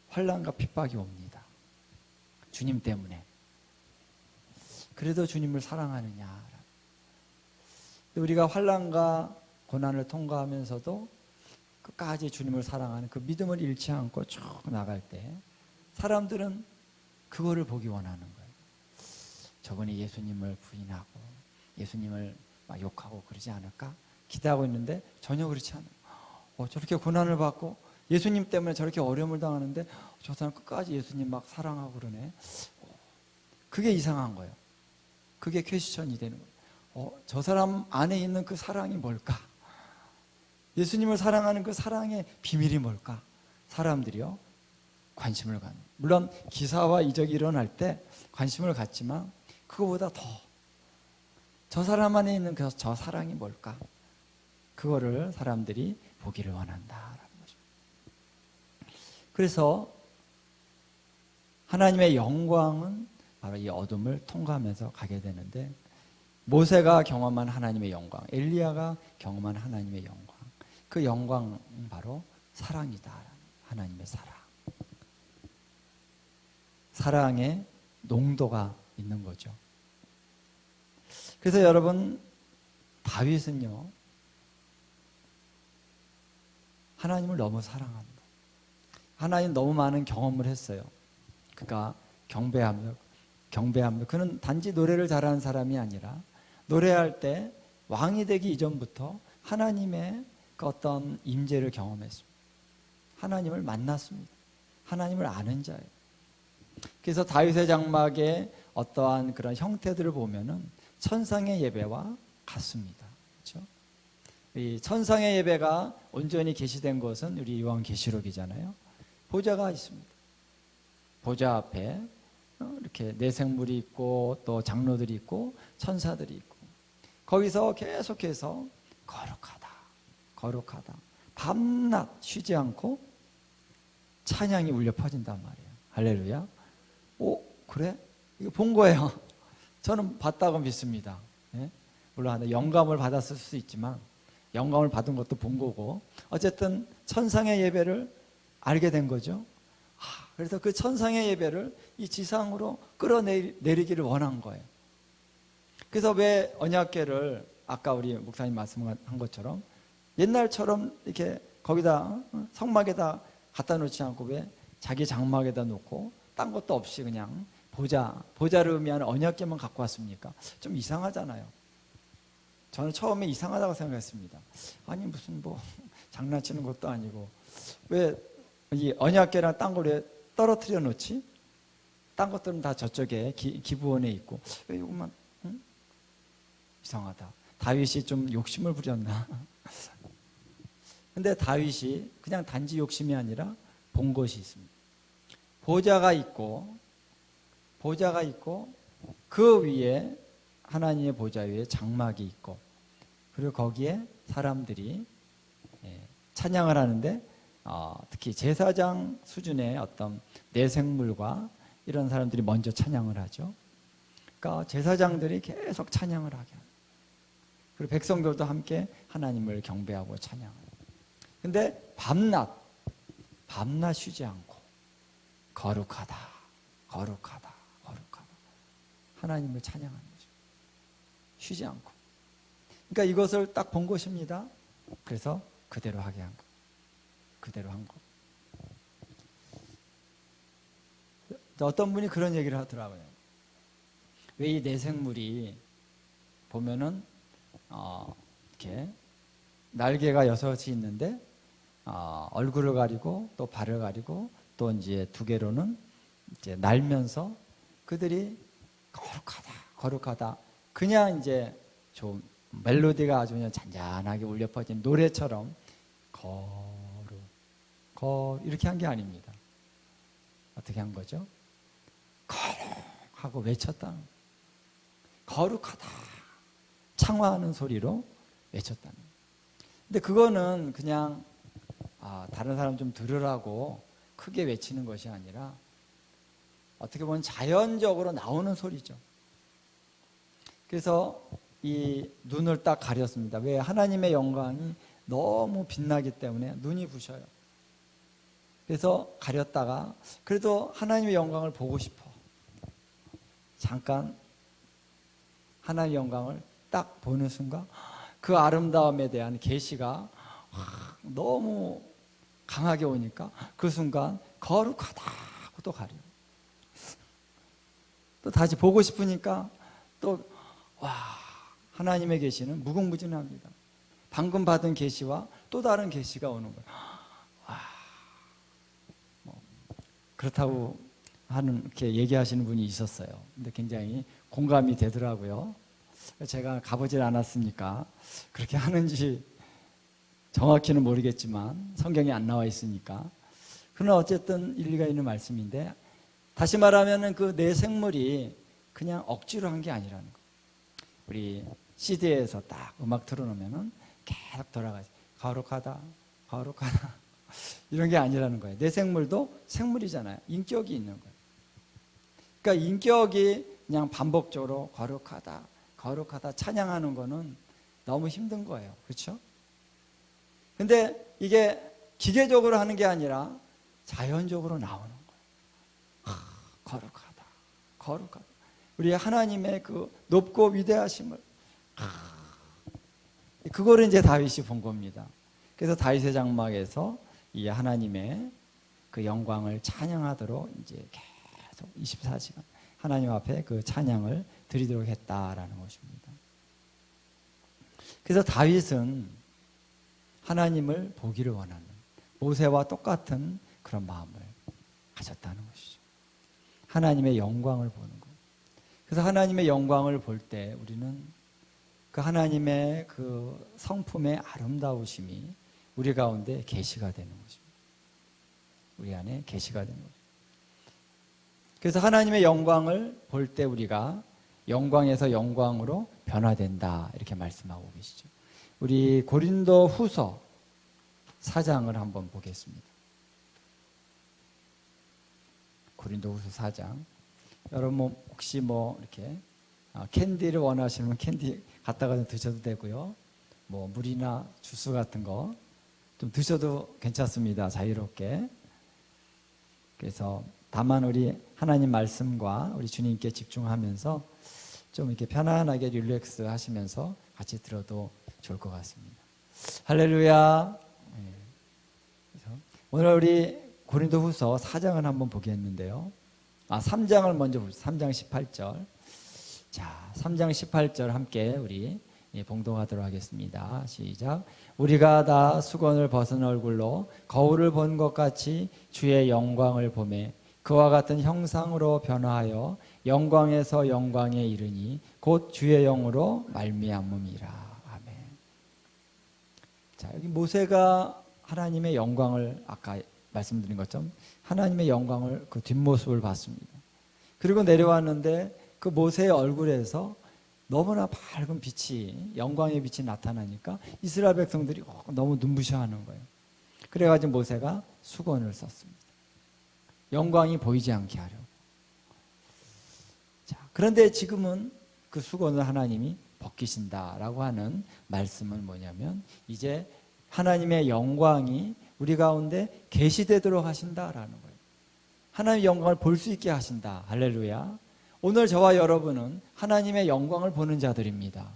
환난과 핍박이 옵니다. 주님 때문에. 그래도 주님을 사랑하느냐. 우리가 환난과 고난을 통과하면서도 끝까지 주님을 사랑하는 그 믿음을 잃지 않고 쭉 나갈 때 사람들은 그거를 보기 원하는 거예요. 저분이 예수님을 부인하고 예수님을 막 욕하고 그러지 않을까 기대하고 있는데 전혀 그렇지 않아요. 저렇게 고난을 받고 예수님 때문에 저렇게 어려움을 당하는데 저 사람 끝까지 예수님 막 사랑하고 그러네. 그게 이상한 거예요. 그게 퀘스천이 되는 거예요. 저 사람 안에 있는 그 사랑이 뭘까? 예수님을 사랑하는 그 사랑의 비밀이 뭘까? 사람들이요 관심을 갖는. 물론 기사와 이적이 일어날 때 관심을 갖지만 그거보다 더 저 사람 안에 있는 저 사랑이 뭘까? 그거를 사람들이 보기를 원한다라는 거죠. 그래서 하나님의 영광은 바로 이 어둠을 통과하면서 가게 되는데, 모세가 경험한 하나님의 영광, 엘리야가 경험한 하나님의 영광, 그 영광은 바로 사랑이다. 하나님의 사랑. 사랑의 농도가 있는 거죠. 그래서 여러분, 다윗은요 하나님을 너무 사랑합니다. 하나님 너무 많은 경험을 했어요. 그가 경배하며 그는 단지 노래를 잘하는 사람이 아니라 노래할 때 왕이 되기 이전부터 하나님의 그 어떤 임재를 경험했습니다. 하나님을 만났습니다. 하나님을 아는 자예요. 그래서 다윗의 장막의 어떠한 그런 형태들을 보면은 천상의 예배와 같습니다. 그렇죠? 이 천상의 예배가 온전히 계시된 것은 우리 요한계시록이잖아요. 보좌가 있습니다. 보좌 앞에 이렇게 내생물이 있고 또 장로들이 있고 천사들이 있고, 거기서 계속해서 거룩하다, 거룩하다, 밤낮 쉬지 않고 찬양이 울려 퍼진단 말이에요. 할렐루야. 오, 그래? 이거 본 거예요. 저는 봤다고 믿습니다. 예? 물론 영감을 받았을 수 있지만 영감을 받은 것도 본 거고, 어쨌든 천상의 예배를 알게 된 거죠. 그래서 그 천상의 예배를 이 지상으로 끌어내리기를 원한 거예요. 그래서 왜 언약궤를 아까 우리 목사님 말씀한 것처럼 옛날처럼 이렇게 거기다 성막에다 갖다 놓지 않고 왜 자기 장막에다 놓고 딴 것도 없이 그냥 보좌를 의미하는 언약궤만 갖고 왔습니까? 좀 이상하잖아요. 저는 처음에 이상하다고 생각했습니다. 아니 무슨 뭐 장난치는 것도 아니고 왜 이 언약궤랑 딴 걸 왜 떨어뜨려 놓지? 딴 것들은 다 저쪽에 기부원에 있고 왜 이것만 이상하다. 다윗이 좀 욕심을 부렸나? 근데 다윗이 그냥 단지 욕심이 아니라 본 것이 있습니다. 보좌가 있고 그 위에 하나님의 보좌 위에 장막이 있고, 그리고 거기에 사람들이 찬양을 하는데 특히 제사장 수준의 어떤 내생물과 이런 사람들이 먼저 찬양을 하죠. 그러니까 제사장들이 계속 찬양을 하게 합니다. 그리고 백성들도 함께 하나님을 경배하고 찬양해요. 근데 밤낮 쉬지 않고 거룩하다 하나님을 찬양하는 거죠. 쉬지 않고. 그러니까 이것을 딱 본 것입니다. 그래서 그대로 하게 한 거. 그대로 한 거. 어떤 분이 그런 얘기를 하더라고요. 왜 이 내생물이 보면은 이렇게 날개가 6이 있는데 얼굴을 가리고 또 발을 가리고 또 이제 두 개로는 이제 날면서 그들이 거룩하다. 그냥 이제 좀 멜로디가 아주 그냥 잔잔하게 울려 퍼진 노래처럼 이렇게 한 게 아닙니다. 어떻게 한 거죠? 거룩하고 외쳤다. 거룩하다. 창화하는 소리로 외쳤다. 근데 그거는 그냥 다른 사람 좀 들으라고 크게 외치는 것이 아니라 어떻게 보면 자연적으로 나오는 소리죠. 그래서 이 눈을 딱 가렸습니다. 왜? 하나님의 영광이 너무 빛나기 때문에 눈이 부셔요. 그래서 가렸다가 그래도 하나님의 영광을 보고 싶어. 잠깐 하나님의 영광을 딱 보는 순간 그 아름다움에 대한 계시가 너무 강하게 오니까 그 순간 거룩하다고 또 가려요. 또 다시 보고 싶으니까 또 하나님의 계시는 무궁무진합니다. 방금 받은 계시와 또 다른 계시가 오는 거예요. 그렇다고 이렇게 얘기하시는 분이 있었어요. 근데 굉장히 공감이 되더라고요. 제가 가보질 않았으니까 그렇게 하는지 정확히는 모르겠지만 성경에 안 나와 있으니까. 그러나 어쨌든 일리가 있는 말씀인데, 다시 말하면 그 내생물이 그냥 억지로 한 게 아니라는 거예요. 우리 CD에서 딱 음악 틀어놓으면 계속 돌아가지. 거룩하다, 거룩하다. 이런 게 아니라는 거예요. 내생물도 생물이잖아요. 인격이 있는 거예요. 그러니까 인격이 그냥 반복적으로 거룩하다, 거룩하다 찬양하는 거는 너무 힘든 거예요. 그렇죠? 근데 이게 기계적으로 하는 게 아니라 자연적으로 나오는 거예요. 거룩하다, 거룩하다. 우리 하나님의 그 높고 위대하심을, 그거를 이제 다윗이 본 겁니다. 그래서 다윗의 장막에서 이 하나님의 그 영광을 찬양하도록 이제 계속 24시간 하나님 앞에 그 찬양을 드리도록 했다라는 것입니다. 그래서 다윗은 하나님을 보기를 원하는, 모세와 똑같은 그런 마음을 가졌다는 것이죠. 하나님의 영광을 보는 것. 그래서 하나님의 영광을 볼 때 우리는 그 하나님의 그 성품의 아름다우심이 우리 가운데 계시가 되는 것입니다. 우리 안에 계시가 되는 것입니다. 그래서 하나님의 영광을 볼 때 우리가 영광에서 영광으로 변화된다, 이렇게 말씀하고 계시죠. 우리 고린도 후서 4장을 한번 보겠습니다. 고린도 후서 4장. 여러분 혹시 이렇게 캔디를 원하시면 캔디 갖다가 드셔도 되고요. 물이나 주스 같은 거 좀 드셔도 괜찮습니다. 자유롭게. 그래서 다만 우리 하나님 말씀과 우리 주님께 집중하면서 좀 이렇게 편안하게 릴렉스 하시면서 같이 들어도 좋을 것 같습니다. 할렐루야. 그래서 오늘 우리 고린도 후서 4장을 한번 보겠는데요. 3장을 먼저 보시죠. 3장 18절. 자, 3장 18절 함께 우리 봉독하도록 하겠습니다. 시작. 우리가 다 수건을 벗은 얼굴로 거울을 본 것 같이 주의 영광을 보매 그와 같은 형상으로 변화하여 영광에서 영광에 이르니 곧 주의 영으로 말미암음이라. 아멘. 자, 여기 모세가 하나님의 영광을, 아까 말씀드린 것처럼 하나님의 영광을, 그 뒷모습을 봤습니다. 그리고 내려왔는데 그 모세의 얼굴에서 너무나 밝은 빛이, 영광의 빛이 나타나니까 이스라엘 백성들이 너무 눈부셔하는 거예요. 그래가지고 모세가 수건을 썼습니다. 영광이 보이지 않게 하려고. 자, 그런데 지금은 그 수건을 하나님이 벗기신다라고 하는 말씀은 뭐냐면, 이제 하나님의 영광이 우리 가운데 계시되도록 하신다라는 거예요. 하나님의 영광을 볼 수 있게 하신다. 할렐루야. 오늘 저와 여러분은 하나님의 영광을 보는 자들입니다.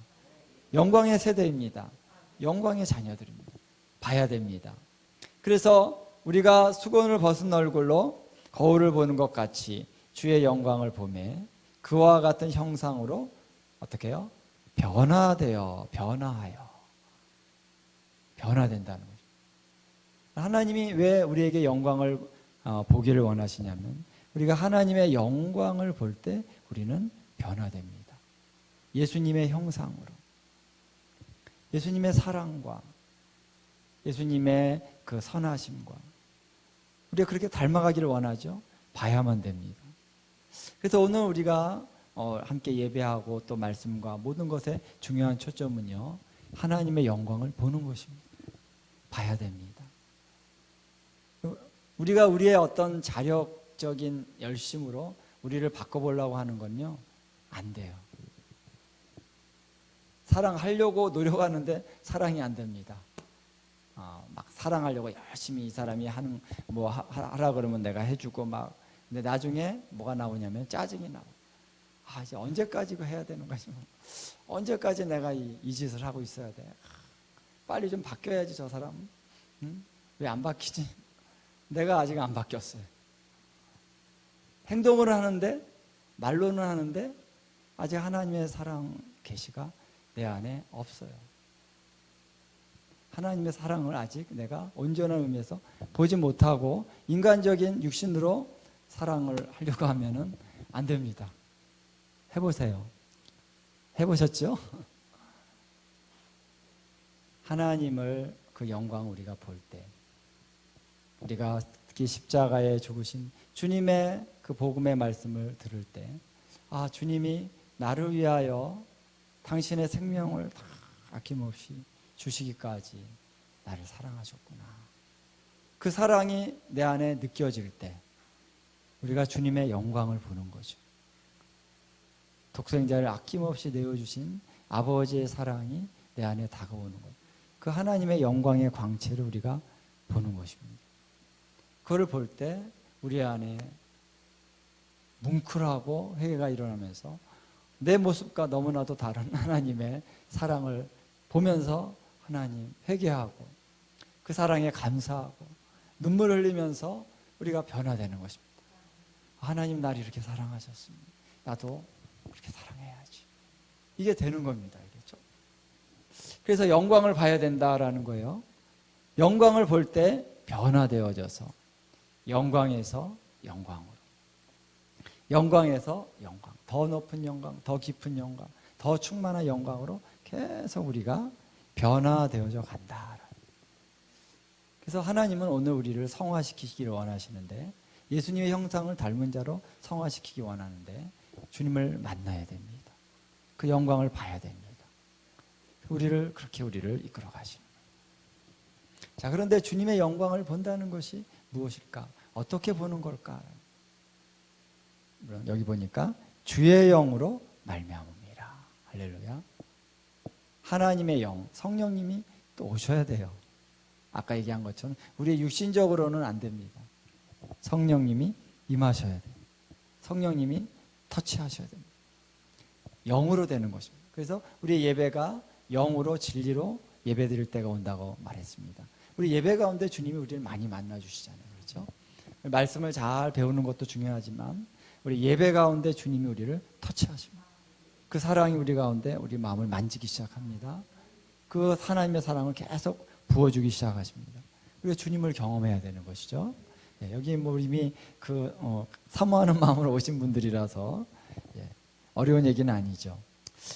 영광의 세대입니다. 영광의 자녀들입니다. 봐야 됩니다. 그래서 우리가 수건을 벗은 얼굴로 거울을 보는 것 같이 주의 영광을 보매 그와 같은 형상으로 어떻게 해요? 변화하여 변화된다는 거죠. 하나님이 왜 우리에게 영광을 보기를 원하시냐면, 우리가 하나님의 영광을 볼 때 우리는 변화됩니다. 예수님의 형상으로, 예수님의 사랑과 예수님의 그 선하심과 우리가 그렇게 닮아가기를 원하죠. 봐야만 됩니다. 그래서 오늘 우리가 함께 예배하고 또 말씀과 모든 것의 중요한 초점은요, 하나님의 영광을 보는 것입니다. 봐야 됩니다. 우리가 우리의 어떤 자력적인 열심으로 우리를 바꿔보려고 하는 건요, 안 돼요. 사랑하려고 노력하는데 사랑이 안 됩니다. 막 사랑하려고 열심히 이 사람이 하는 하라 그러면 내가 해주고 근데 나중에 뭐가 나오냐면 짜증이 나고, 이제 언제까지 이거 해야 되는 거지? 언제까지 내가 이 짓을 하고 있어야 돼? 빨리 좀 바뀌어야지 저 사람. 응? 왜 안 바뀌지? 내가 아직 안 바뀌었어요. 행동을 하는데, 말로는 하는데 아직 하나님의 사랑 계시가 내 안에 없어요. 하나님의 사랑을 아직 내가 온전한 의미에서 보지 못하고 인간적인 육신으로 사랑을 하려고 하면은 안 됩니다. 해보세요. 해보셨죠? 하나님을 그 영광을 우리가 볼 때, 우리가 특히 십자가에 죽으신 주님의 그 복음의 말씀을 들을 때, 아, 주님이 나를 위하여 당신의 생명을 다 아낌없이 주시기까지 나를 사랑하셨구나. 그 사랑이 내 안에 느껴질 때 우리가 주님의 영광을 보는 거죠. 독생자를 아낌없이 내어주신 아버지의 사랑이 내 안에 다가오는 것. 그 하나님의 영광의 광채를 우리가 보는 것입니다. 그걸 볼 때 우리 안에 뭉클하고 회개가 일어나면서 내 모습과 너무나도 다른 하나님의 사랑을 보면서 하나님 회개하고 그 사랑에 감사하고 눈물 흘리면서 우리가 변화되는 것입니다. 하나님 나를 이렇게 사랑하셨으니 나도 그렇게 사랑해야지. 이게 되는 겁니다. 알겠죠? 그래서 영광을 봐야 된다라는 거예요. 영광을 볼 때 변화되어져서 영광에서 영광으로, 영광에서 영광, 더 높은 영광, 더 깊은 영광, 더 충만한 영광으로 계속 우리가 변화되어져 간다. 그래서 하나님은 오늘 우리를 성화시키기를 원하시는데, 예수님의 형상을 닮은 자로 성화시키기 원하는데 주님을 만나야 됩니다. 그 영광을 봐야 됩니다. 그렇게 우리를 이끌어 가시는 거예요. 자, 그런데 주님의 영광을 본다는 것이 무엇일까? 어떻게 보는 걸까? 물론 여기 보니까 주의 영으로 말미암음이라. 할렐루야. 하나님의 영, 성령님이 또 오셔야 돼요. 아까 얘기한 것처럼 우리의 육신적으로는 안 됩니다. 성령님이 임하셔야 돼요. 성령님이 터치하셔야 됩니다. 영으로 되는 것입니다. 그래서 우리의 예배가 영으로 진리로 예배드릴 때가 온다고 말했습니다. 우리 예배 가운데 주님이 우리를 많이 만나주시잖아요. 그렇죠? 말씀을 잘 배우는 것도 중요하지만 우리 예배 가운데 주님이 우리를 터치하십니다. 그 사랑이 우리 가운데 우리 마음을 만지기 시작합니다. 그 하나님의 사랑을 계속 부어주기 시작하십니다. 우리가 주님을 경험해야 되는 것이죠. 여기 뭐 이미 사모하는 마음으로 오신 분들이라서 어려운 얘기는 아니죠.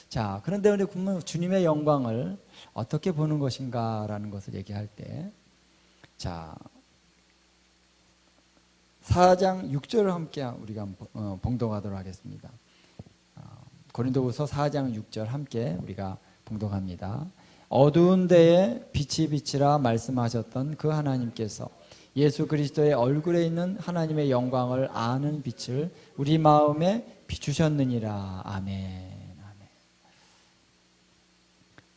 자, 그런데 우리 주님의 영광을 어떻게 보는 것인가라는 것을 얘기할 때, 자, 4장 6절을 함께 우리가 봉독하도록 하겠습니다. 고린도후서 4장 6절 함께 우리가 봉독합니다. 어두운 데에 빛이 비치라 말씀하셨던 그 하나님께서 예수 그리스도의 얼굴에 있는 하나님의 영광을 아는 빛을 우리 마음에 비추셨느니라. 아멘. 아멘.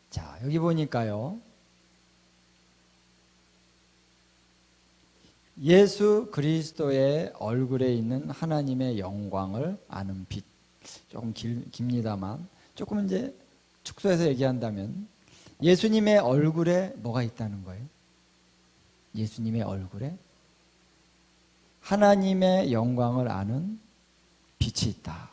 자, 여기 보니까요, 예수 그리스도의 얼굴에 있는 하나님의 영광을 아는 빛. 조금 깁니다만 조금 이제 축소해서 얘기한다면 예수님의 얼굴에 뭐가 있다는 거예요? 예수님의 얼굴에 하나님의 영광을 아는 빛이 있다.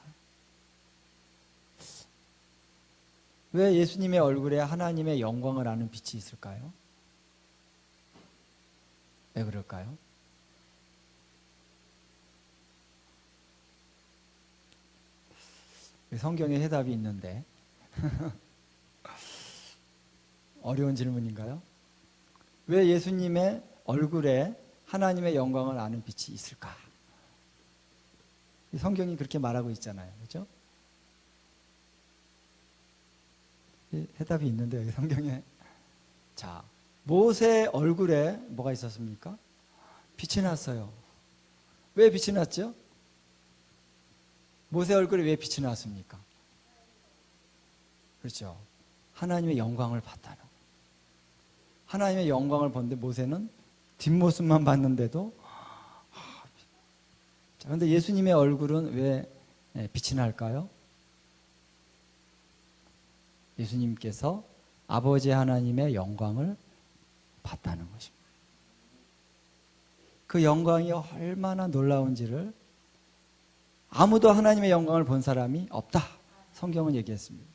왜 예수님의 얼굴에 하나님의 영광을 아는 빛이 있을까요? 왜 그럴까요? 성경에 해답이 있는데 어려운 질문인가요? 왜 예수님의 얼굴에 하나님의 영광을 아는 빛이 있을까? 성경이 그렇게 말하고 있잖아요. 그렇죠? 해답이 있는데 여기 성경에. 자, 모세 얼굴에 뭐가 있었습니까? 빛이 났어요. 왜 빛이 났죠? 모세 얼굴에 왜 빛이 났습니까? 그렇죠. 하나님의 영광을 봤다는 거예요. 하나님의 영광을 본데 모세는 뒷모습만 봤는데도. 자, 그런데 예수님의 얼굴은 왜 빛이 날까요? 예수님께서 아버지 하나님의 영광을 봤다는 것입니다. 그 영광이 얼마나 놀라운지를 아무도 하나님의 영광을 본 사람이 없다. 성경은 얘기했습니다.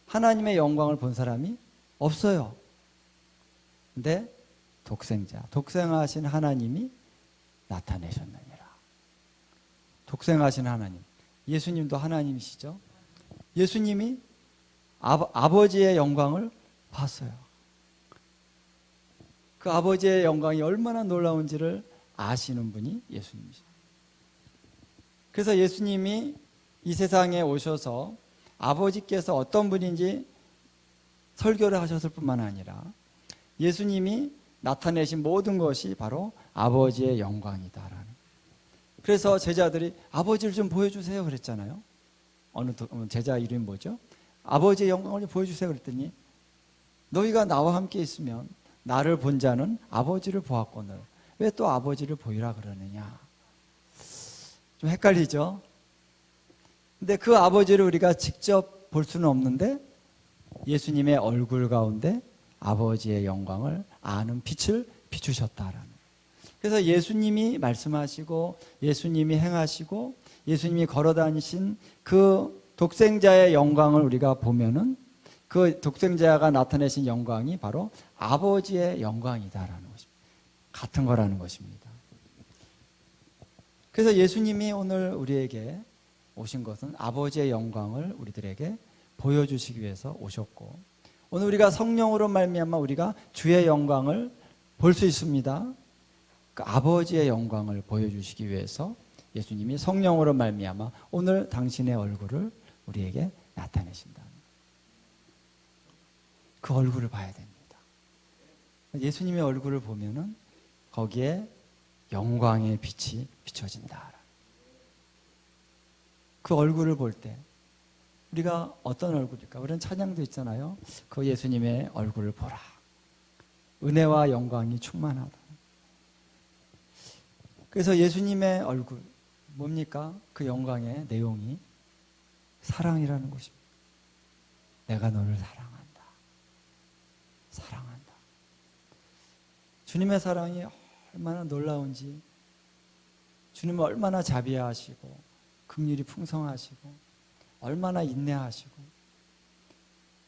하나님의 영광을 본 사람이 없어요. 근데 독생하신 하나님이 나타내셨느니라. 독생하신 하나님. 예수님도 하나님이시죠. 예수님이 아버지의 영광을 봤어요. 그 아버지의 영광이 얼마나 놀라운지를 아시는 분이 예수님이십니다. 그래서 예수님이 이 세상에 오셔서 아버지께서 어떤 분인지 설교를 하셨을 뿐만 아니라 예수님이 나타내신 모든 것이 바로 아버지의 영광이다라는. 그래서 제자들이 아버지를 좀 보여주세요 그랬잖아요. 어느 제자 이름이 뭐죠? 아버지의 영광을 좀 보여주세요 그랬더니 너희가 나와 함께 있으면 나를 본 자는 아버지를 보았거늘 왜 또 아버지를 보이라 그러느냐. 좀 헷갈리죠? 근데 그 아버지를 우리가 직접 볼 수는 없는데 예수님의 얼굴 가운데 아버지의 영광을 아는 빛을 비추셨다라는. 그래서 예수님이 말씀하시고 예수님이 행하시고 예수님이 걸어다니신 그 독생자의 영광을 우리가 보면은 그 독생자가 나타내신 영광이 바로 아버지의 영광이다라는 것입니다. 같은 거라는 것입니다. 그래서 예수님이 오늘 우리에게 오신 것은 아버지의 영광을 우리들에게 보여주시기 위해서 오셨고, 오늘 우리가 성령으로 말미암아 우리가 주의 영광을 볼 수 있습니다. 그 아버지의 영광을 보여주시기 위해서 예수님이 성령으로 말미암아 오늘 당신의 얼굴을 우리에게 나타내신다. 그 얼굴을 봐야 됩니다. 예수님의 얼굴을 보면은 거기에 영광의 빛이 비춰진다. 그 얼굴을 볼 때 우리가 어떤 얼굴일까? 우리는 찬양도 있잖아요. 그 예수님의 얼굴을 보라. 은혜와 영광이 충만하다. 그래서 예수님의 얼굴 뭡니까? 그 영광의 내용이 사랑이라는 것입니다. 내가 너를 사랑한다. 사랑한다. 주님의 사랑이 얼마나 놀라운지, 주님은 얼마나 자비하시고 긍휼이 풍성하시고 얼마나 인내하시고.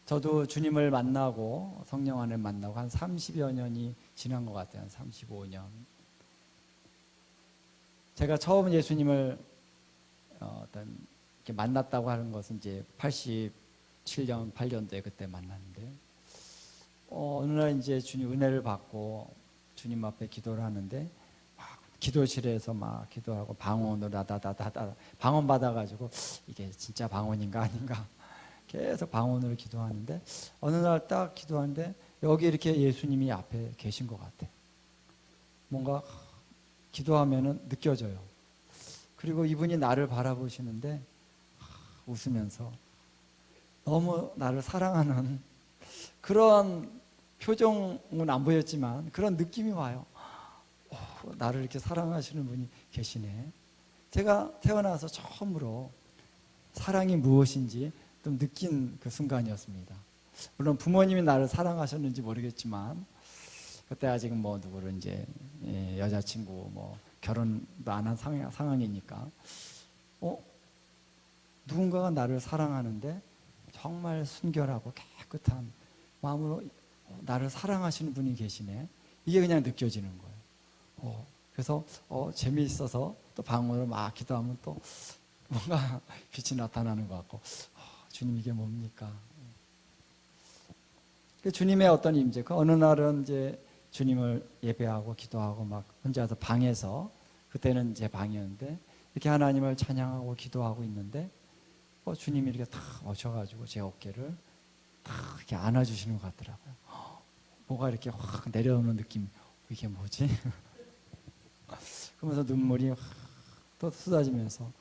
저도 주님을 만나고 성령 안을 만나고 한 30여 년이 지난 것 같아요. 한 35년. 제가 처음 예수님을 이렇게 만났다고 하는 것은 이제 87년, 8년도에 그때 만났는데, 어느 날 이제 주님 은혜를 받고 주님 앞에 기도를 하는데, 막 기도실에서 막 기도하고 방언으로 다다다다다 방언 받아가지고 이게 진짜 방언인가 아닌가 계속 방언으로 기도하는데, 어느 날 딱 기도하는데 여기 이렇게 예수님이 앞에 계신 것 같아. 뭔가 기도하면은 느껴져요. 그리고 이분이 나를 바라보시는데 웃으면서 너무 나를 사랑하는 그런 표정은 안 보였지만 그런 느낌이 와요. 나를 이렇게 사랑하시는 분이 계시네. 제가 태어나서 처음으로 사랑이 무엇인지 좀 느낀 그 순간이었습니다. 물론 부모님이 나를 사랑하셨는지 모르겠지만 그때 아직 뭐 누구를 이제 여자친구 뭐 결혼도 안 한 상황이니까 누군가가 나를 사랑하는데 정말 순결하고 깨끗한 마음으로 나를 사랑하시는 분이 계시네. 이게 그냥 느껴지는 거예요. 그래서 재미있어서 또 방언을 막 기도하면 또 뭔가 빛이 나타나는 것 같고, 주님 이게 뭡니까? 주님의 어떤 임재, 어느 날은 이제 주님을 예배하고 기도하고 막 혼자서 방에서, 그때는 제 방이었는데 이렇게 하나님을 찬양하고 기도하고 있는데 주님이 이렇게 탁 오셔가지고 제 어깨를 탁 이렇게 안아주시는 것 같더라고요. 뭐가 이렇게 확 내려오는 느낌, 이게 뭐지? 그러면서 눈물이 확 또 쏟아지면서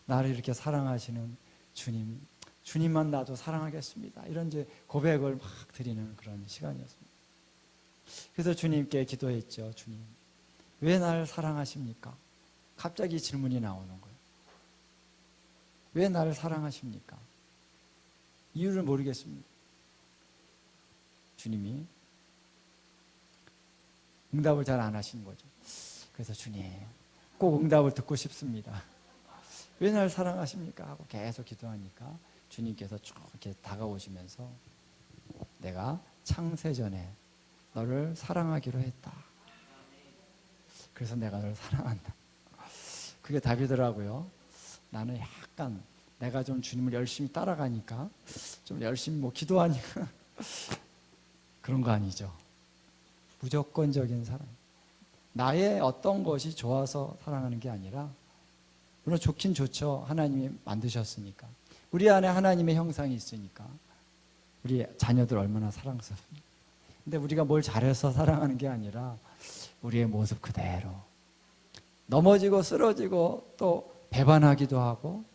나를 이렇게 사랑하시는 주님, 주님만 나도 사랑하겠습니다. 이런 이제 고백을 막 드리는 그런 시간이었습니다. 그래서 주님께 기도했죠. 주님, 왜 나를 사랑하십니까? 갑자기 질문이 나오는 거예요. 왜 나를 사랑하십니까? 이유를 모르겠습니다. 주님이 응답을 잘 안 하시는 거죠. 그래서 주님, 꼭 응답을 듣고 싶습니다. 왜 나를 사랑하십니까? 하고 계속 기도하니까 주님께서 쭉 이렇게 다가오시면서 내가 창세전에 너를 사랑하기로 했다. 그래서 내가 너를 사랑한다. 그게 답이더라고요. 나는 약간 내가 좀 주님을 열심히 따라가니까 좀 열심히 뭐 기도하니까 그런 거 아니죠. 무조건적인 사랑. 나의 어떤 것이 좋아서 사랑하는 게 아니라, 물론 좋긴 좋죠. 하나님이 만드셨으니까. 우리 안에 하나님의 형상이 있으니까. 우리 자녀들 얼마나 사랑스럽습니까? 근데 우리가 뭘 잘해서 사랑하는 게 아니라 우리의 모습 그대로. 넘어지고 쓰러지고 또 배반하기도 하고,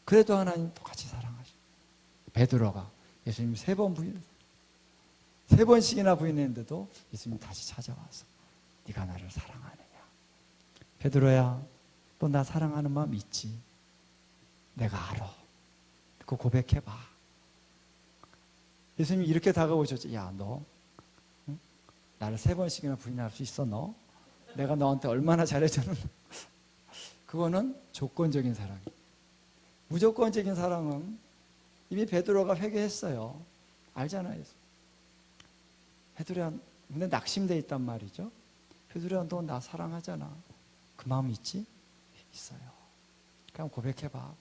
그래도 하나님 똑같이 사랑하셔. 베드로가 예수님 3번 부인했어요. 3번씩이나 부인했는데도 예수님 다시 찾아와서 네가 나를 사랑하느냐. 베드로야, 너 나 사랑하는 마음 있지? 내가 알아. 그거 고백해봐. 예수님이 이렇게 다가오셨지. 야, 너 응? 나를 3번씩이나 부인할 수 있어 너? 내가 너한테 얼마나 잘해줬는데. 그거는 조건적인 사랑이에요. 무조건적인 사랑은 이미 베드로가 회개했어요. 알잖아요. 베드로야, 근데 낙심돼 있단 말이죠. 베드로야, 너 나 사랑하잖아. 그 마음 있지? 있어요. 그럼 고백해봐.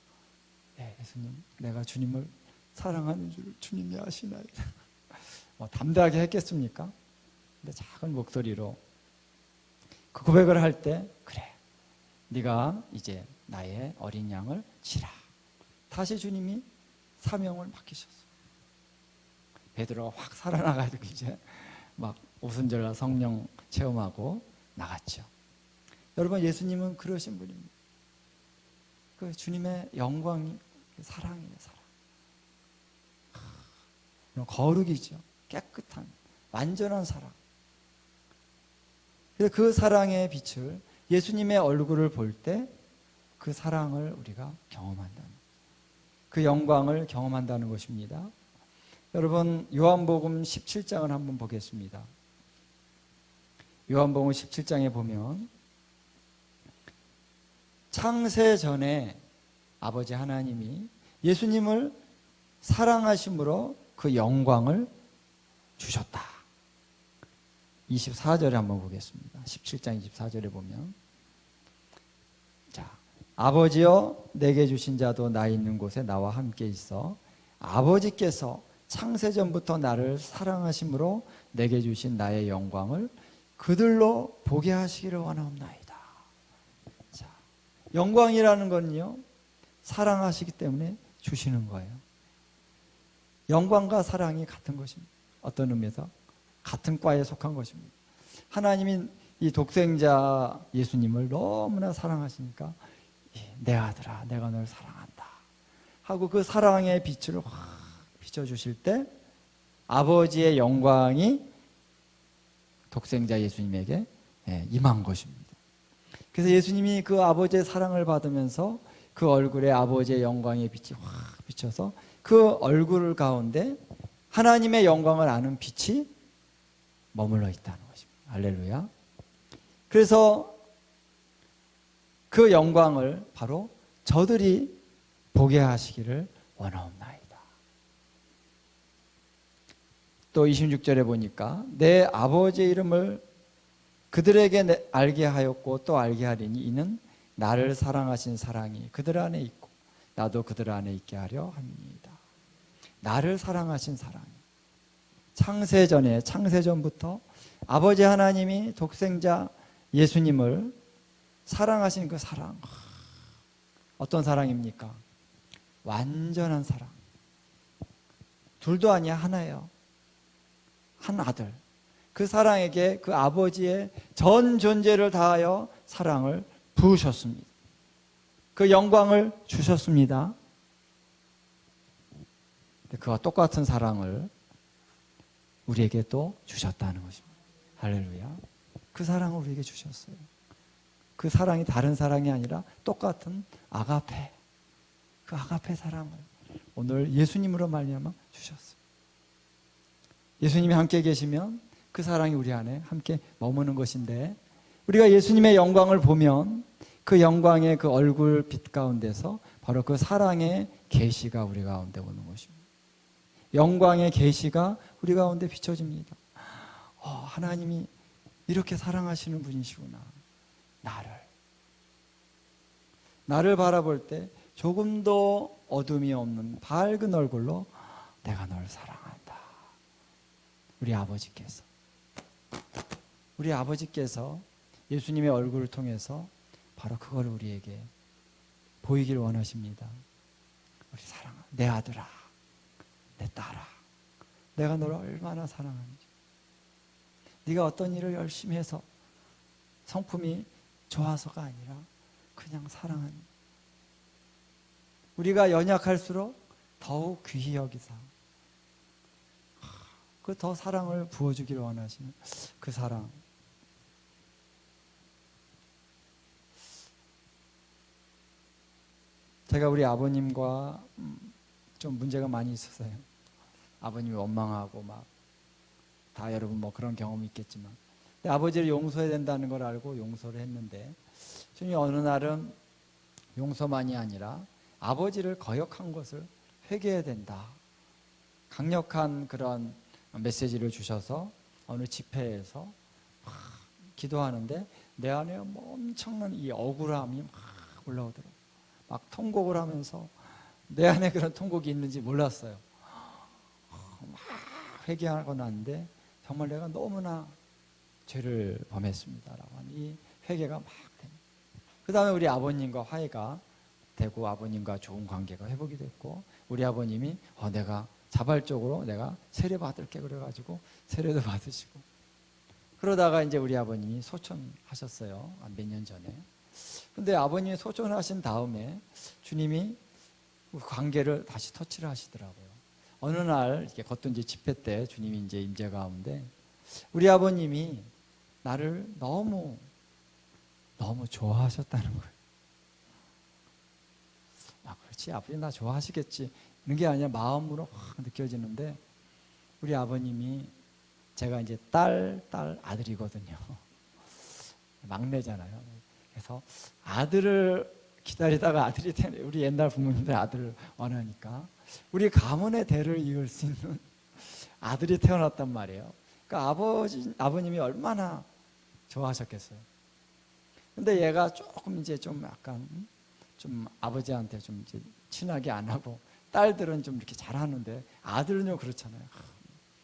네, 예수님, 내가 주님을 사랑하는 줄 주님이 아시나이다. 뭐 담대하게 했겠습니까? 근데 작은 목소리로 그 고백을 할 때, 그래, 네가 이제 나의 어린 양을 치라. 다시 주님이 사명을 맡기셨어요. 베드로가 확 살아나가지고 이제 막 오순절날 성령 체험하고 나갔죠. 여러분, 예수님은 그러신 분입니다. 그 주님의 영광이 사랑이에요, 사랑. 거룩이죠. 깨끗한, 완전한 사랑. 그래서 그 사랑의 빛을, 예수님의 얼굴을 볼 때 그 사랑을 우리가 경험한다는, 그 영광을 경험한다는 것입니다. 여러분, 요한복음 17장을 한번 보겠습니다. 요한복음 17장에 보면 창세 전에 아버지 하나님이 예수님을 사랑하심으로 그 영광을 주셨다. 24절에 한번 보겠습니다. 17장 24절에 보면, 자, 아버지여 내게 주신 자도 나 있는 곳에 나와 함께 있어 아버지께서 창세전부터 나를 사랑하심으로 내게 주신 나의 영광을 그들로 보게 하시기를 원하옵나이다. 자, 영광이라는 건요, 사랑하시기 때문에 주시는 거예요. 영광과 사랑이 같은 것입니다. 어떤 의미에서 같은 과에 속한 것입니다. 하나님이 이 독생자 예수님을 너무나 사랑하시니까, 내 아들아, 내가 널 사랑한다 하고 그 사랑의 빛을 확 비춰주실 때 아버지의 영광이 독생자 예수님에게 임한 것입니다. 그래서 예수님이 그 아버지의 사랑을 받으면서 그 얼굴에 아버지의 영광의 빛이 확 비쳐서 그 얼굴 가운데 하나님의 영광을 아는 빛이 머물러 있다는 것입니다. 할렐루야. 그래서 그 영광을 바로 저들이 보게 하시기를 원하옵나이다. 또 26절에 보니까 내 아버지의 이름을 그들에게 알게 하였고 또 알게 하리니 이는 나를 사랑하신 사랑이 그들 안에 있고 나도 그들 안에 있게 하려 함이니이다. 나를 사랑하신 사랑이 창세전에, 창세전부터 아버지 하나님이 독생자 예수님을 사랑하신 그 사랑, 어떤 사랑입니까? 완전한 사랑. 둘도 아니야, 하나예요. 한 아들. 그 사랑에게 그 아버지의 전 존재를 다하여 사랑을 부으셨습니다. 그 영광을 주셨습니다. 그와 똑같은 사랑을 우리에게 또 주셨다는 것입니다. 할렐루야. 그 사랑을 우리에게 주셨어요. 그 사랑이 다른 사랑이 아니라 똑같은 아가페, 그 아가페 사랑을 오늘 예수님으로 말미암아 주셨어요. 예수님이 함께 계시면 그 사랑이 우리 안에 함께 머무는 것인데, 우리가 예수님의 영광을 보면 그 영광의 그 얼굴 빛 가운데서 바로 그 사랑의 계시가 우리 가운데 오는 것입니다. 영광의 계시가 우리 가운데 비춰집니다. 하나님이 이렇게 사랑하시는 분이시구나. 나를 바라볼 때 조금도 어둠이 없는 밝은 얼굴로 내가 널 사랑한다. 우리 아버지께서 우리 아버지께서 예수님의 얼굴을 통해서 바로 그걸 우리에게 보이길 원하십니다. 우리 사랑하는 내 아들아, 내 딸아, 내가 너를 얼마나 사랑하는지. 네가 어떤 일을 열심히 해서 성품이 좋아서가 아니라 그냥 사랑하는, 우리가 연약할수록 더욱 귀히 여기사 그 더 사랑을 부어주기를 원하시는 그 사랑. 제가 우리 아버님과 좀 문제가 많이 있었어요. 아버님이 원망하고 막 다 여러분 뭐 그런 경험이 있겠지만, 근데 아버지를 용서해야 된다는 걸 알고 용서를 했는데, 주님이 어느 날은 용서만이 아니라 아버지를 거역한 것을 회개해야 된다, 강력한 그런 메시지를 주셔서 어느 집회에서 막 기도하는데 내 안에 뭐 엄청난 이 억울함이 막 올라오더라고요. 막 통곡을 하면서 내 안에 그런 통곡이 있는지 몰랐어요. 막 회개하고 났는데 정말 내가 너무나 죄를 범했습니다라고 하는 이 회개가 막 됩니다. 그 다음에 우리 아버님과 화해가 되고 아버님과 좋은 관계가 회복이 됐고, 우리 아버님이 내가 자발적으로 내가 세례 받을게 그래가지고 세례도 받으시고, 그러다가 이제 우리 아버님이 소천하셨어요. 몇 년 전에. 근데 아버님이 소천하신 다음에 주님이 관계를 다시 터치를 하시더라고요. 어느 날 이렇게 겉돈 이제 집회 때 주님이 이제 임재 가운데 우리 아버님이 나를 너무 좋아하셨다는 거예요. 그렇지, 아버지 나 좋아하시겠지, 이런 게 아니라 마음으로 확 느껴지는데, 우리 아버님이, 제가 이제 딸 아들이거든요. 막내잖아요. 그래서 아들을 기다리다가 아들이 되네. 우리 옛날 부모님들 아들을 원하니까 우리 가문의 대를 이을 수 있는 아들이 태어났단 말이에요. 그러니까 아버님이 얼마나 좋아하셨겠어요. 근데 얘가 조금 이제 좀 약간 좀 아버지한테 좀 이제 친하게 안 하고, 딸들은 좀 이렇게 잘하는데 아들은요 그렇잖아요.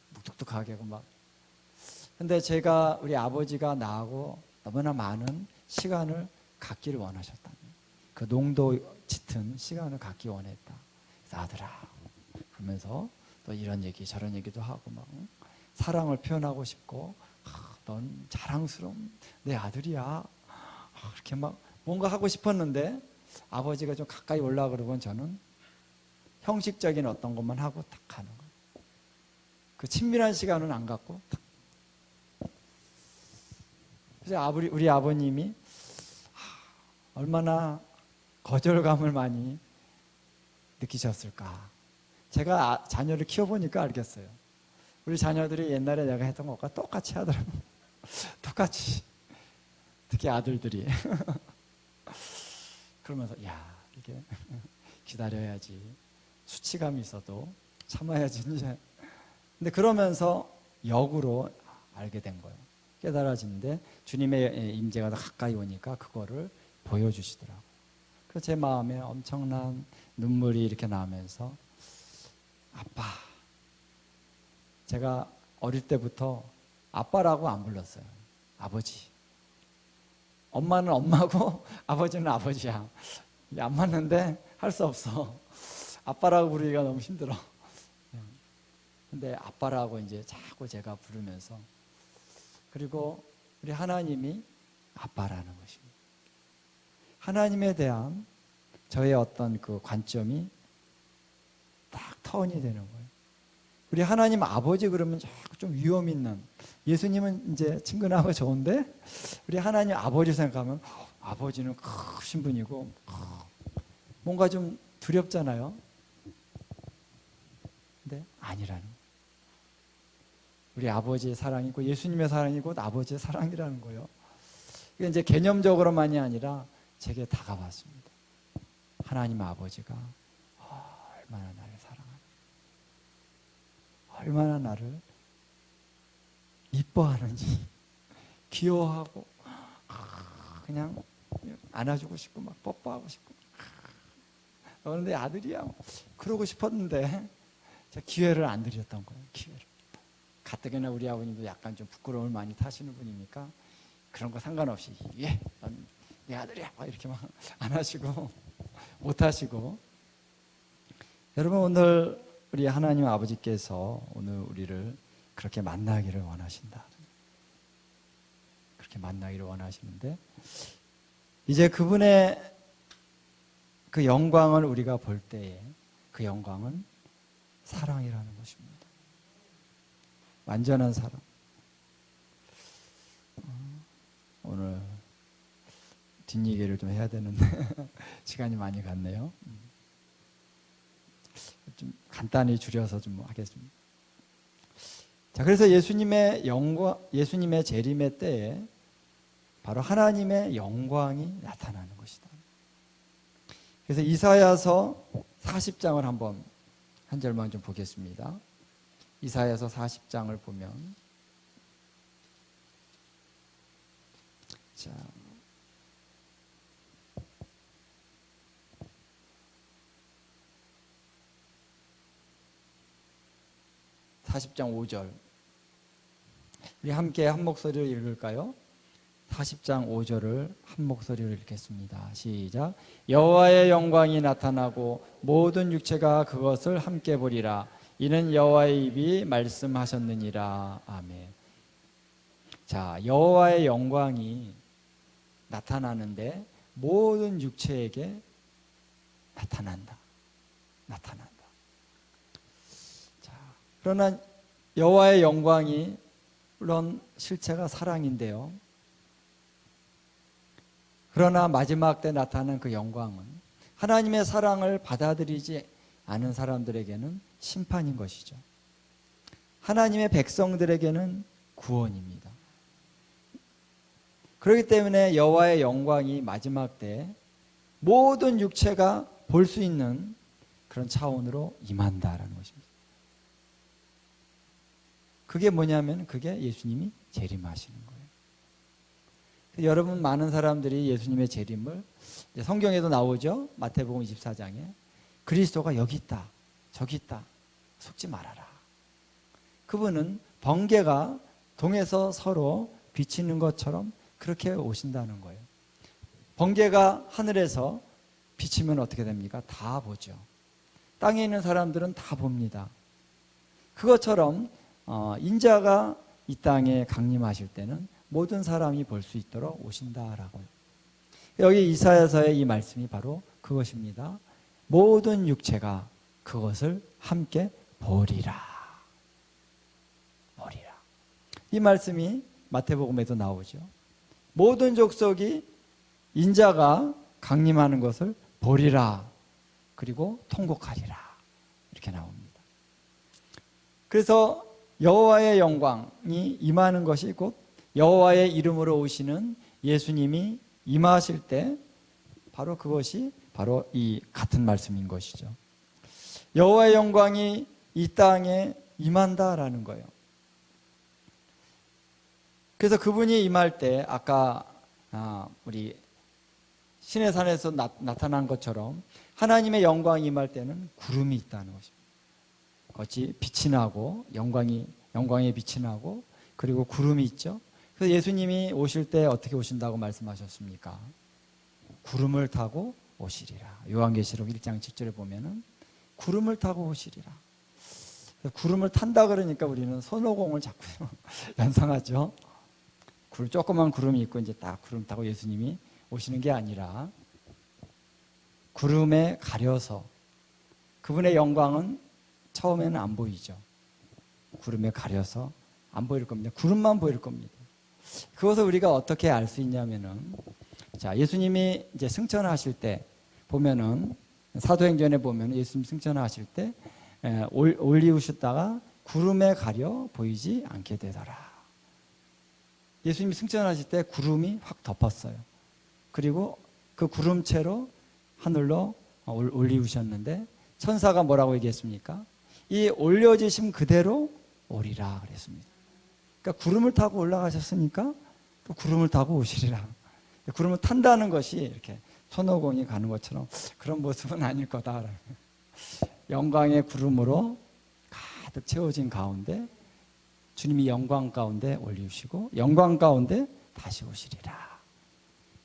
묵뚝뚝하게 하고 막. 근데 제가 우리 아버지가 나하고 너무나 많은 시간을 갖기를 원하셨다는, 그 농도 짙은 시간을 갖기 원했다. 그래서 아들아 그러면서 또 이런 얘기 저런 얘기도 하고 막 사랑을 표현하고 싶고, 넌 자랑스러운 내 아들이야, 이렇게 막 뭔가 하고 싶었는데 아버지가 좀 가까이 올라 그러면 저는 형식적인 어떤 것만 하고 딱 가는 거예요. 그 친밀한 시간은 안 갖고 딱. 그래서 우리 아버님이 얼마나 거절감을 많이 느끼셨을까. 제가 자녀를 키워보니까 알겠어요. 우리 자녀들이 옛날에 내가 했던 것과 똑같이 하더라고요. 똑같이. 특히 아들들이. 그러면서 이게 기다려야지, 수치감이 있어도 참아야지 이제. 근데 그러면서 역으로 알게 된 거예요. 깨달아지는데 주님의 임재가 더 가까이 오니까 그거를 보여주시더라고요. 그래서 제 마음에 엄청난 눈물이 이렇게 나면서, 아빠, 제가 어릴 때부터 아빠라고 안 불렀어요. 아버지. 엄마는 엄마고 아버지는 아버지야. 안 맞는데 할 수 없어. 아빠라고 부르기가 너무 힘들어. 근데 아빠라고 이제 자꾸 제가 부르면서, 그리고 우리 하나님이 아빠라는 것입니다. 하나님에 대한 저의 어떤 그 관점이 딱 턴이 되는 거예요. 우리 하나님 아버지 그러면 자꾸 좀 위험 있는, 예수님은 이제 친근하고 좋은데 우리 하나님 아버지 생각하면 아버지는 크신 분이고 뭔가 좀 두렵잖아요. 근데 아니라는 거예요. 우리 아버지의 사랑이고 예수님의 사랑이고 아버지의 사랑이라는 거예요. 이게 이제 개념적으로만이 아니라 제게 다가왔습니다. 하나님 아버지가 얼마나 나를 사랑하는지, 얼마나 나를 이뻐하는지, 귀여워하고 그냥 안아주고 싶고 막 뽀뽀하고 싶고, 너는 내 아들이야 그러고 싶었는데 제가 기회를 안 드렸던 거예요. 기회를. 가뜩이나 우리 아버님도 약간 좀 부끄러움을 많이 타시는 분이니까 그런 거 상관없이 예, 넌 내 아들이야 막 이렇게 막 안 하시고 못 하시고. 여러분, 오늘 우리 하나님 아버지께서 오늘 우리를 그렇게 만나기를 원하신다. 그렇게 만나기를 원하시는데 이제 그분의 그 영광을 우리가 볼 때에 그 영광은 사랑이라는 것입니다. 완전한 사랑. 오늘 뒷얘기를 좀 해야 되는데 시간이 많이 갔네요. 좀 간단히 줄여서 좀 하겠습니다. 자, 그래서 예수님의 영광, 예수님의 재림의 때에 바로 하나님의 영광이 나타나는 것이다. 그래서 이사야서 40장을 한번 한 절만 좀 보겠습니다. 이사야서 40장을 보면, 자, 40장 5절. 우리 함께 한 목소리로 읽을까요? 40장 5절을 한 목소리로 읽겠습니다. 시작. 여호와의 영광이 나타나고 모든 육체가 그것을 함께 보리라. 이는 여호와의 입이 말씀하셨느니라. 아멘. 자, 여호와의 영광이 나타나는데 모든 육체에게 나타난다. 자, 그러나 여호와의 영광이 물론 실체가 사랑인데요. 그러나 마지막 때 나타나는 그 영광은 하나님의 사랑을 받아들이지 않은 사람들에게는 심판인 것이죠. 하나님의 백성들에게는 구원입니다. 그렇기 때문에 여호와의 영광이 마지막 때 모든 육체가 볼 수 있는 그런 차원으로 임한다라는 것입니다. 그게 뭐냐면 그게 예수님이 재림하시는 거예요. 여러분, 많은 사람들이 예수님의 재림을 성경에도 나오죠. 마태복음 24장에 그리스도가 여기 있다, 저기 있다, 속지 말아라. 그분은 번개가 동에서 서로 비치는 것처럼 그렇게 오신다는 거예요. 번개가 하늘에서 비치면 어떻게 됩니까? 다 보죠. 땅에 있는 사람들은 다 봅니다. 그것처럼 인자가 이 땅에 강림하실 때는 모든 사람이 볼 수 있도록 오신다라고요. 여기 이사야서의 이 말씀이 바로 그것입니다. 모든 육체가 그것을 함께 보리라. 이 말씀이 마태복음에도 나오죠. 모든 족속이 인자가 강림하는 것을 보리라. 그리고 통곡하리라. 이렇게 나옵니다. 그래서 여호와의 영광이 임하는 것이 곧 여호와의 이름으로 오시는 예수님이 임하실 때 바로 그것이 바로 이 같은 말씀인 것이죠. 여호와의 영광이 이 땅에 임한다라는 거예요. 그래서 그분이 임할 때 아까 우리 신의 산에서 나타난 것처럼 하나님의 영광이 임할 때는 구름이 있다는 것입니다. 같이 빛이 나고 영광의 빛이 나고 그리고 구름이 있죠. 그래서 예수님이 오실 때 어떻게 오신다고 말씀하셨습니까? 구름을 타고 오시리라. 요한계시록 1장 7절에 보면은 구름을 타고 오시리라. 구름을 탄다 그러니까 우리는 손오공을 자꾸 연상하죠. 조그만 구름이 있고 이제 딱 구름 타고 예수님이 오시는 게 아니라 구름에 가려서 그분의 영광은 처음에는 안 보이죠. 구름에 가려서 안 보일 겁니다. 구름만 보일 겁니다. 그것을 우리가 어떻게 알 수 있냐면은 자, 예수님이 이제 승천하실 때 보면은 사도행전에 보면 예수님 승천하실 때 올리우셨다가 구름에 가려 보이지 않게 되더라. 예수님이 승천하실 때 구름이 확 덮었어요. 그리고 그 구름체로 하늘로 올리우셨는데 천사가 뭐라고 얘기했습니까? 이 올려지심 그대로 오리라 그랬습니다. 그러니까 구름을 타고 올라가셨으니까 또 구름을 타고 오시리라. 구름을 탄다는 것이 이렇게 손오공이 가는 것처럼 그런 모습은 아닐 거다. 영광의 구름으로 가득 채워진 가운데 주님이 영광 가운데 올리시고 영광 가운데 다시 오시리라.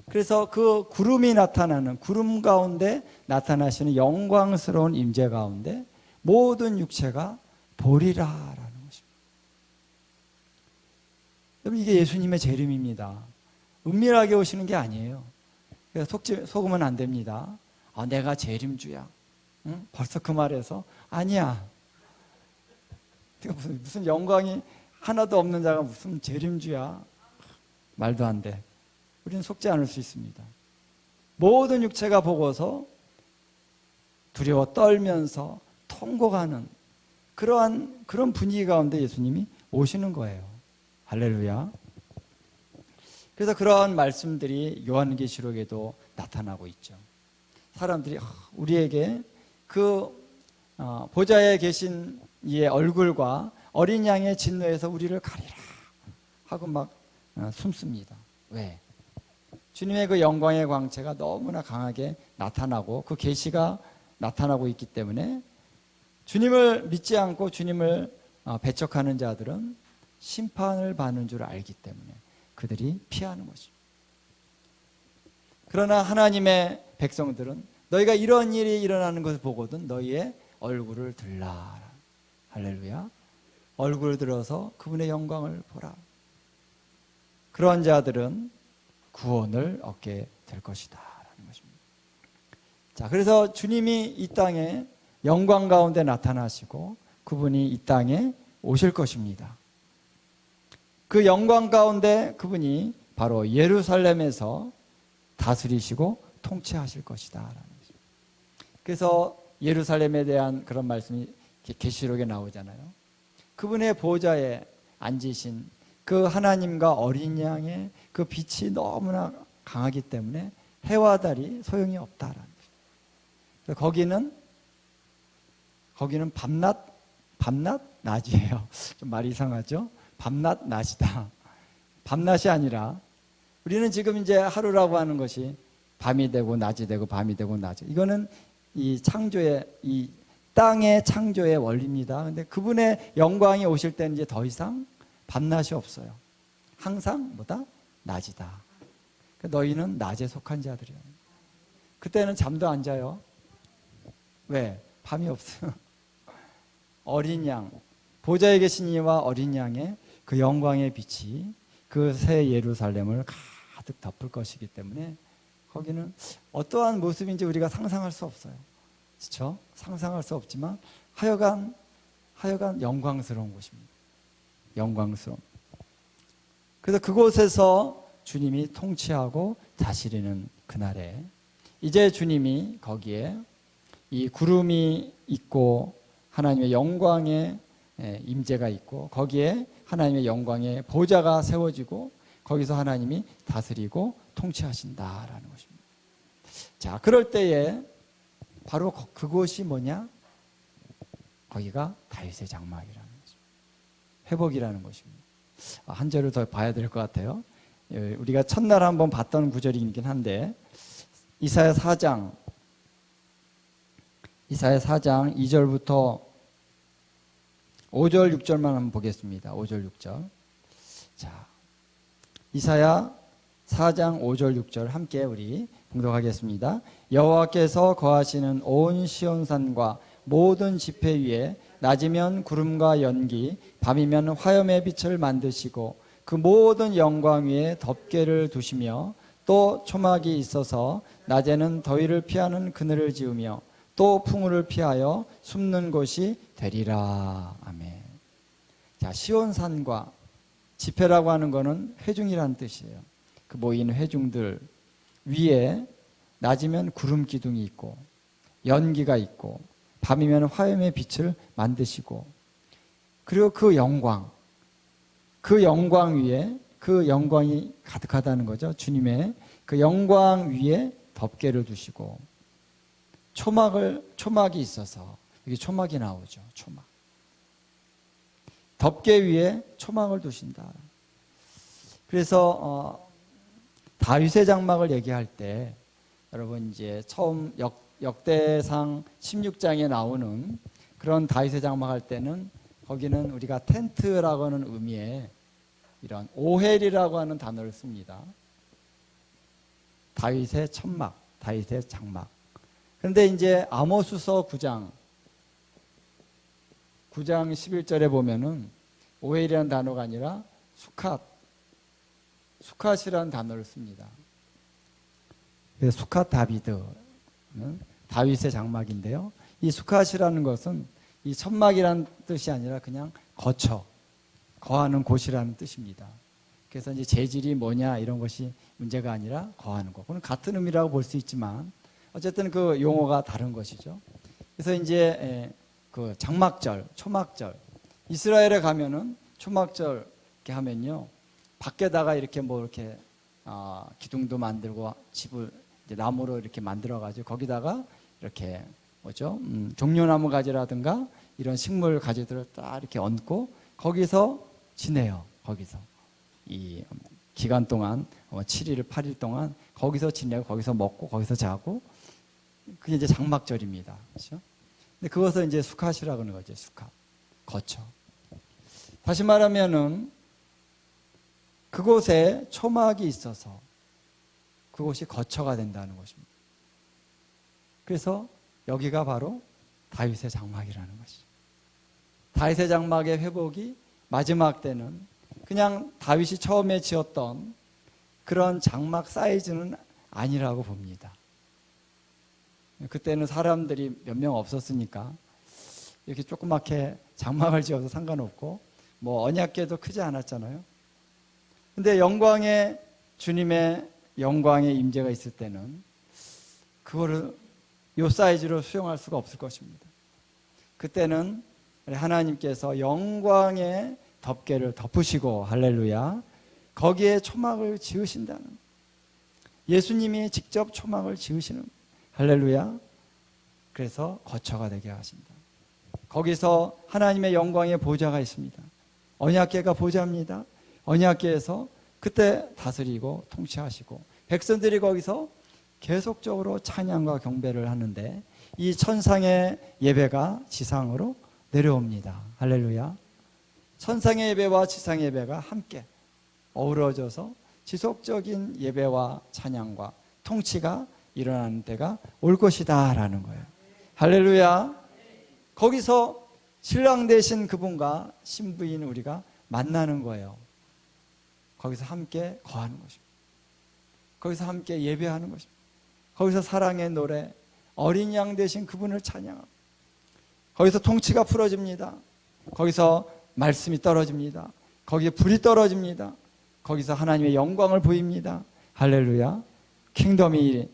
그래서 그 구름이 나타나는 구름 가운데 나타나시는 영광스러운 임재 가운데 모든 육체가 보리라라는 것입니다. 여러분 이게 예수님의 재림입니다. 은밀하게 오시는 게 아니에요. 그래서 속으면 안 됩니다. 내가 재림주야. 응? 벌써 그 말에서 아니야. 무슨 영광이 하나도 없는 자가 무슨 재림주야. 말도 안 돼. 우리는 속지 않을 수 있습니다. 모든 육체가 보고서 두려워 떨면서 통곡하는 그런 분위기 가운데 예수님이 오시는 거예요. 할렐루야. 그래서 그런 말씀들이 요한계시록에도 나타나고 있죠. 사람들이 우리에게 그 보좌에 계신 이의 얼굴과 어린 양의 진노에서 우리를 가리라 하고 막 숨습니다. 왜? 주님의 그 영광의 광채가 너무나 강하게 나타나고 그 계시가 나타나고 있기 때문에 주님을 믿지 않고 주님을 배척하는 자들은 심판을 받는 줄 알기 때문에 그들이 피하는 것입니다. 그러나 하나님의 백성들은 너희가 이런 일이 일어나는 것을 보거든 너희의 얼굴을 들라. 할렐루야. 얼굴을 들어서 그분의 영광을 보라. 그런 자들은 구원을 얻게 될 것이다 라는 것입니다. 자, 그래서 주님이 이 땅에 영광 가운데 나타나시고 그분이 이 땅에 오실 것입니다. 그 영광 가운데 그분이 바로 예루살렘에서 다스리시고 통치하실 것이다 라는 것입니다. 그래서 예루살렘에 대한 그런 말씀이 계시록에 나오잖아요. 그분의 보좌에 앉으신 그 하나님과 어린 양의 그 빛이 너무나 강하기 때문에 해와 달이 소용이 없다라는 거죠. 그래서 거기는 밤낮 낮이에요. 좀 말이 이상하죠? 밤낮 낮이다. 밤낮이 아니라 우리는 지금 이제 하루라고 하는 것이 밤이 되고 낮이 되고 밤이 되고 낮이. 이거는 이 창조의 이 땅의 창조의 원리입니다. 근데 그분의 영광이 오실 때는 이제 더 이상 밤낮이 없어요. 항상 뭐다? 낮이다. 너희는 낮에 속한 자들이야. 그때는 잠도 안 자요. 왜? 밤이 없어요. 어린 양, 보좌에 계신 이와 어린 양의 그 영광의 빛이 그 새 예루살렘을 가득 덮을 것이기 때문에 거기는 어떠한 모습인지 우리가 상상할 수 없어요. 그렇죠? 상상할 수 없지만 하여간 영광스러운 곳입니다. 영광스러운. 그래서 그곳에서 주님이 통치하고 다스리는 그날에 이제 주님이 거기에 이 구름이 있고 하나님의 영광의 임재가 있고 거기에 하나님의 영광의 보좌가 세워지고 거기서 하나님이 다스리고 통치하신다라는 것입니다. 자, 그럴 때에 바로 그곳이 뭐냐? 거기가 다윗의 장막이라는 거죠. 회복이라는 것입니다. 한 절을 더 봐야 될 것 같아요. 우리가 첫날 한번 봤던 구절이긴 한데 이사야 4장 2절부터 5절 6절만 한번 보겠습니다. 5절 6절. 자, 이사야 4장 5절 6절 함께 우리 봉독하겠습니다. 여호와께서 거하시는 온 시온산과 모든 지폐 위에 낮이면 구름과 연기, 밤이면 화염의 빛을 만드시고 그 모든 영광 위에 덮개를 두시며 또 초막이 있어서 낮에는 더위를 피하는 그늘을 지으며 또 풍우를 피하여 숨는 곳이 되리라. 아멘. 자, 시온산과 지폐라고 하는 것은 회중이라는 뜻이에요. 그 모인 회중들 위에 낮이면 구름 기둥이 있고 연기가 있고 밤이면 화염의 빛을 만드시고 그리고 그 영광 위에 그 영광이 가득하다는 거죠. 주님의 그 영광 위에 덮개를 두시고 초막이 있어서 여기 초막이 나오죠. 초막. 덮개 위에 초막을 두신다. 그래서 다윗의 장막을 얘기할 때 여러분 이제 처음 역대상 16장에 나오는 그런 다윗의 장막 할 때는 거기는 우리가 텐트라고 하는 의미의 이런 오헬이라고 하는 단어를 씁니다. 다윗의 천막, 다윗의 장막. 그런데 이제 아모스서 9장 11절에 보면은 오헬이라는 단어가 아니라 수캇이라는 단어를 씁니다. 그래서 수캇 다비드는 다윗의 장막인데요. 이 수캇이라는 것은 이 천막이라는 뜻이 아니라 그냥 거하는 곳이라는 뜻입니다. 그래서 이제 재질이 뭐냐 이런 것이 문제가 아니라 거하는 것. 그건 같은 의미라고 볼 수 있지만 어쨌든 그 용어가 다른 것이죠. 그래서 이제 그 장막절, 초막절, 이스라엘에 가면은 초막절 이렇게 하면요, 밖에다가 이렇게 뭐 이렇게 기둥도 만들고 집을 이제 나무로 이렇게 만들어 가지고 거기다가 이렇게 뭐죠? 종려나무 가지라든가 이런 식물 가지들을 딱 이렇게 얹고 거기서 지내요. 거기서 이 기간 동안 7일, 8일 동안 거기서 지내고 거기서 먹고 거기서 자고 그게 이제 장막절입니다. 그렇죠? 근데 그것을 이제 수캇이라고 하는 거죠. 수캇. 거처. 다시 말하면은 그곳에 초막이 있어서 그곳이 거처가 된다는 것입니다. 그래서 여기가 바로 다윗의 장막이라는 것이죠. 다윗의 장막의 회복이 마지막 때는 그냥 다윗이 처음에 지었던 그런 장막 사이즈는 아니라고 봅니다. 그때는 사람들이 몇 명 없었으니까 이렇게 조그맣게 장막을 지어도 상관없고 뭐 언약궤도 크지 않았잖아요. 근데 영광의 주님의 영광의 임재가 있을 때는 그거를 요 사이즈로 수용할 수가 없을 것입니다. 그때는 하나님께서 영광의 덮개를 덮으시고 할렐루야 거기에 초막을 지으신다는, 예수님이 직접 초막을 지으시는 할렐루야. 그래서 거처가 되게 하신다. 거기서 하나님의 영광의 보좌가 있습니다. 언약궤가 보좌입니다. 언약궤에서 그때 다스리고 통치하시고 백성들이 거기서 계속적으로 찬양과 경배를 하는데 이 천상의 예배가 지상으로 내려옵니다. 할렐루야. 천상의 예배와 지상의 예배가 함께 어우러져서 지속적인 예배와 찬양과 통치가 일어나는 때가 올 것이다 라는 거예요. 할렐루야. 거기서 신랑 되신 그분과 신부인 우리가 만나는 거예요. 거기서 함께 거하는 것입니다. 거기서 함께 예배하는 것입니다. 거기서 사랑의 노래, 어린 양 되신 그분을 찬양합니다. 거기서 통치가 풀어집니다. 거기서 말씀이 떨어집니다. 거기에 불이 떨어집니다. 거기서 하나님의 영광을 보입니다. 할렐루야. 킹덤이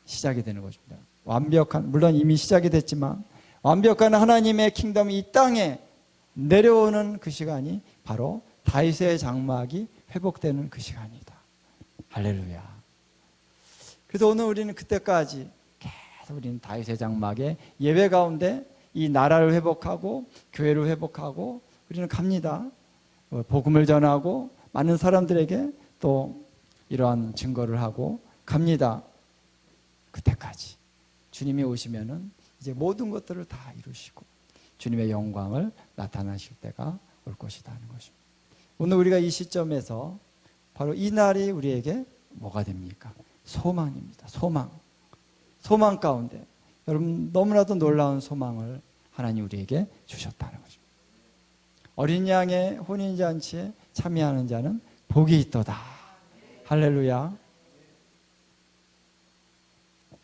시작이 되는 것입니다. 완벽한, 물론 이미 시작이 됐지만 완벽한 하나님의 킹덤이 이 땅에 내려오는 그 시간이 바로 다윗의 장막이 회복되는 그 시간이다. 할렐루야. 그래서 오늘 우리는 그때까지 계속 우리는 다윗의 장막의 예배 가운데 이 나라를 회복하고 교회를 회복하고 우리는 갑니다. 복음을 전하고 많은 사람들에게 또 이러한 증거를 하고 갑니다. 그때까지 주님이 오시면은 이제 모든 것들을 다 이루시고 주님의 영광을 나타나실 때가 올 것이다 하는 것입니다. 오늘 우리가 이 시점에서 바로 이 날이 우리에게 뭐가 됩니까? 소망입니다. 소망 가운데 여러분 너무나도 놀라운 소망을 하나님 우리에게 주셨다는 것입니다. 어린 양의 혼인잔치에 참여하는 자는 복이 있도다. 할렐루야.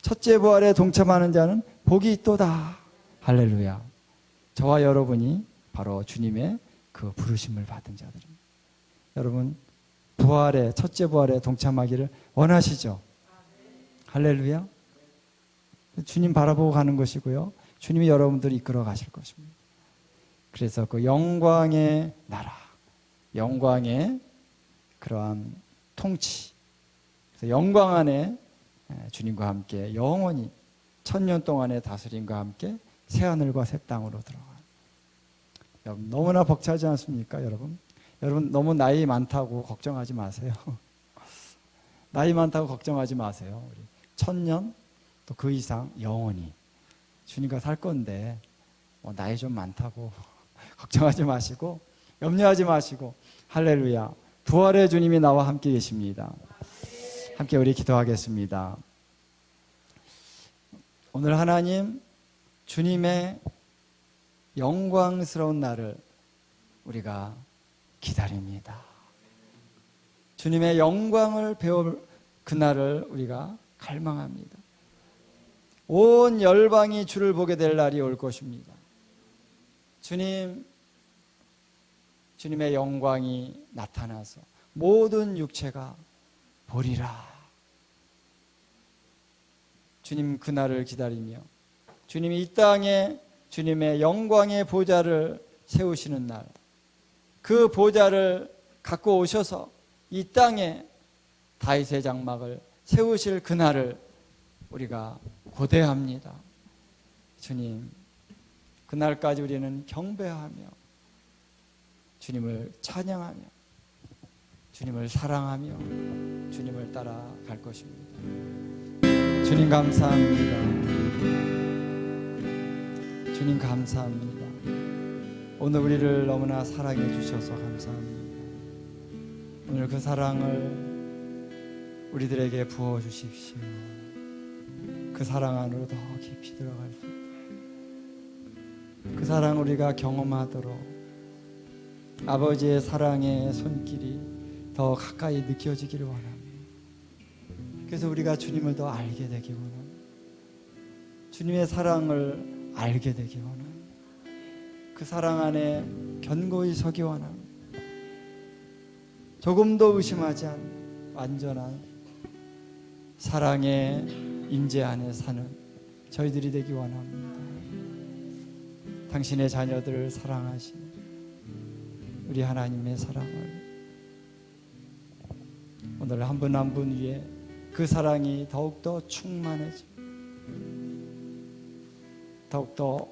첫째 부활에 동참하는 자는 복이 있도다. 할렐루야. 저와 여러분이 바로 주님의 그 부르심을 받은 자들입니다. 여러분 부활에, 첫째 부활에 동참하기를 원하시죠? 할렐루야. 주님 바라보고 가는 것이고요, 주님이 여러분들을 이끌어 가실 것입니다. 그래서 그 영광의 나라, 영광의 그러한 통치, 그래서 영광 안에 주님과 함께 영원히 천년 동안의 다스림과 함께 새하늘과 새 땅으로 들어가는, 여러분 너무나 벅차지 않습니까? 여러분 너무 나이 많다고 걱정하지 마세요. 나이 많다고 걱정하지 마세요. 우리 천년 또 그 이상 영원히 주님과 살 건데 나이 좀 많다고 걱정하지 마시고 염려하지 마시고 할렐루야. 부활의 주님이 나와 함께 계십니다. 함께 우리 기도하겠습니다. 오늘 하나님 주님의 영광스러운 날을 우리가 기다립니다. 주님의 영광을 배울 그날을 우리가 갈망합니다. 온 열방이 주를 보게 될 날이 올 것입니다. 주님의 영광이 나타나서 모든 육체가 보리라. 주님 그날을 기다리며 주님이 이 땅에 주님의 영광의 보좌를 세우시는 날, 그 보좌를 갖고 오셔서 이 땅에 다윗의 장막을 세우실 그날을 우리가 고대합니다. 주님, 그날까지 우리는 경배하며 주님을 찬양하며 주님을 사랑하며 주님을 따라갈 것입니다. 주님 감사합니다. 주님 감사합니다. 오늘 우리를 너무나 사랑해 주셔서 감사합니다. 오늘 그 사랑을 우리들에게 부어 주십시오. 그 사랑 안으로 더 깊이 들어갈 수 있도록, 그 사랑 우리가 경험하도록 아버지의 사랑의 손길이 더 가까이 느껴지기를 원합니다. 그래서 우리가 주님을 더 알게 되기 원합니다. 주님의 사랑을 알게 되기 원합니다. 그 사랑 안에 견고히 서기 원합니다. 조금도 의심하지 않는 완전한 사랑의 임재 안에 사는 저희들이 되기 원합니다. 당신의 자녀들을 사랑하시는 우리 하나님의 사랑을 오늘 한 분 한 분 위에 그 사랑이 더욱더 충만해지고 더욱더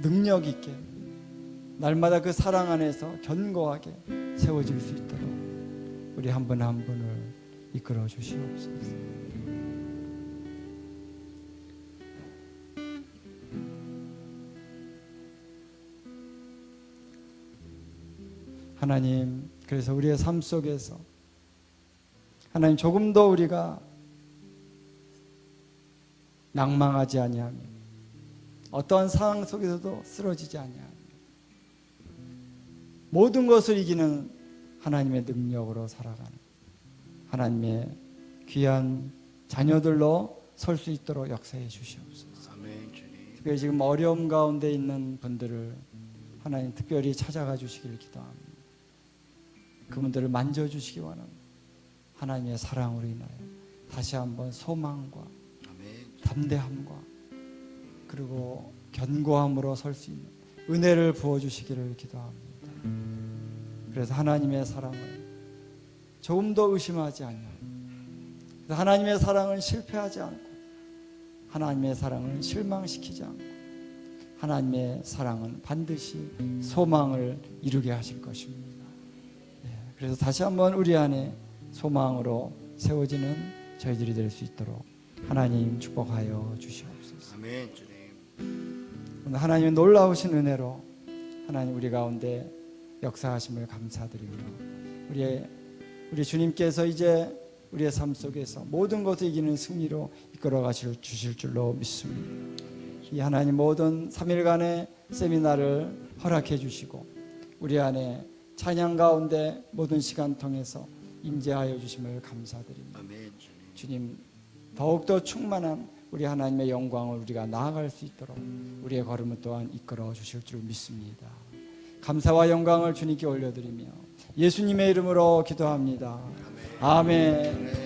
능력 있게 날마다 그 사랑 안에서 견고하게 세워질 수 있도록 우리 한 분 한 분을 이끌어 주시옵소서. 하나님, 그래서 우리의 삶 속에서 하나님 조금 더 우리가 낭망하지 아니하며 어떠한 상황 속에서도 쓰러지지 아니하며 모든 것을 이기는 하나님의 능력으로 살아가는 하나님의 귀한 자녀들로 설 수 있도록 역사해 주시옵소서. 특별히 지금 어려움 가운데 있는 분들을 하나님 특별히 찾아가 주시기를 기도합니다. 그분들을 만져주시기 원합니다. 하나님의 사랑으로 인하여 다시 한번 소망과 담대함과 그리고 견고함으로 설 수 있는 은혜를 부어주시기를 기도합니다. 그래서 하나님의 사랑을 조금도 의심하지 않냐, 하나님의 사랑은 실패하지 않고 하나님의 사랑은 실망시키지 않고 하나님의 사랑은 반드시 소망을 이루게 하실 것입니다. 그래서 다시 한번 우리 안에 소망으로 세워지는 저희들이 될 수 있도록 하나님 축복하여 주시옵소서. 아멘. 주님. 오늘 하나님의 놀라우신 은혜로 하나님 우리 가운데 역사하심을 감사드리며 우리 주님께서 이제 우리의 삶 속에서 모든 것을 이기는 승리로 이끌어 주실 줄로 믿습니다. 이 하나님 모든 3일간의 세미나를 허락해 주시고 우리 안에 찬양 가운데 모든 시간 통해서 임재하여 주심을 감사드립니다. 아멘. 주님, 더욱더 충만한 우리 하나님의 영광을 우리가 나아갈 수 있도록 우리의 걸음을 또한 이끌어 주실 줄 믿습니다. 감사와 영광을 주님께 올려드리며 예수님의 이름으로 기도합니다. 아멘.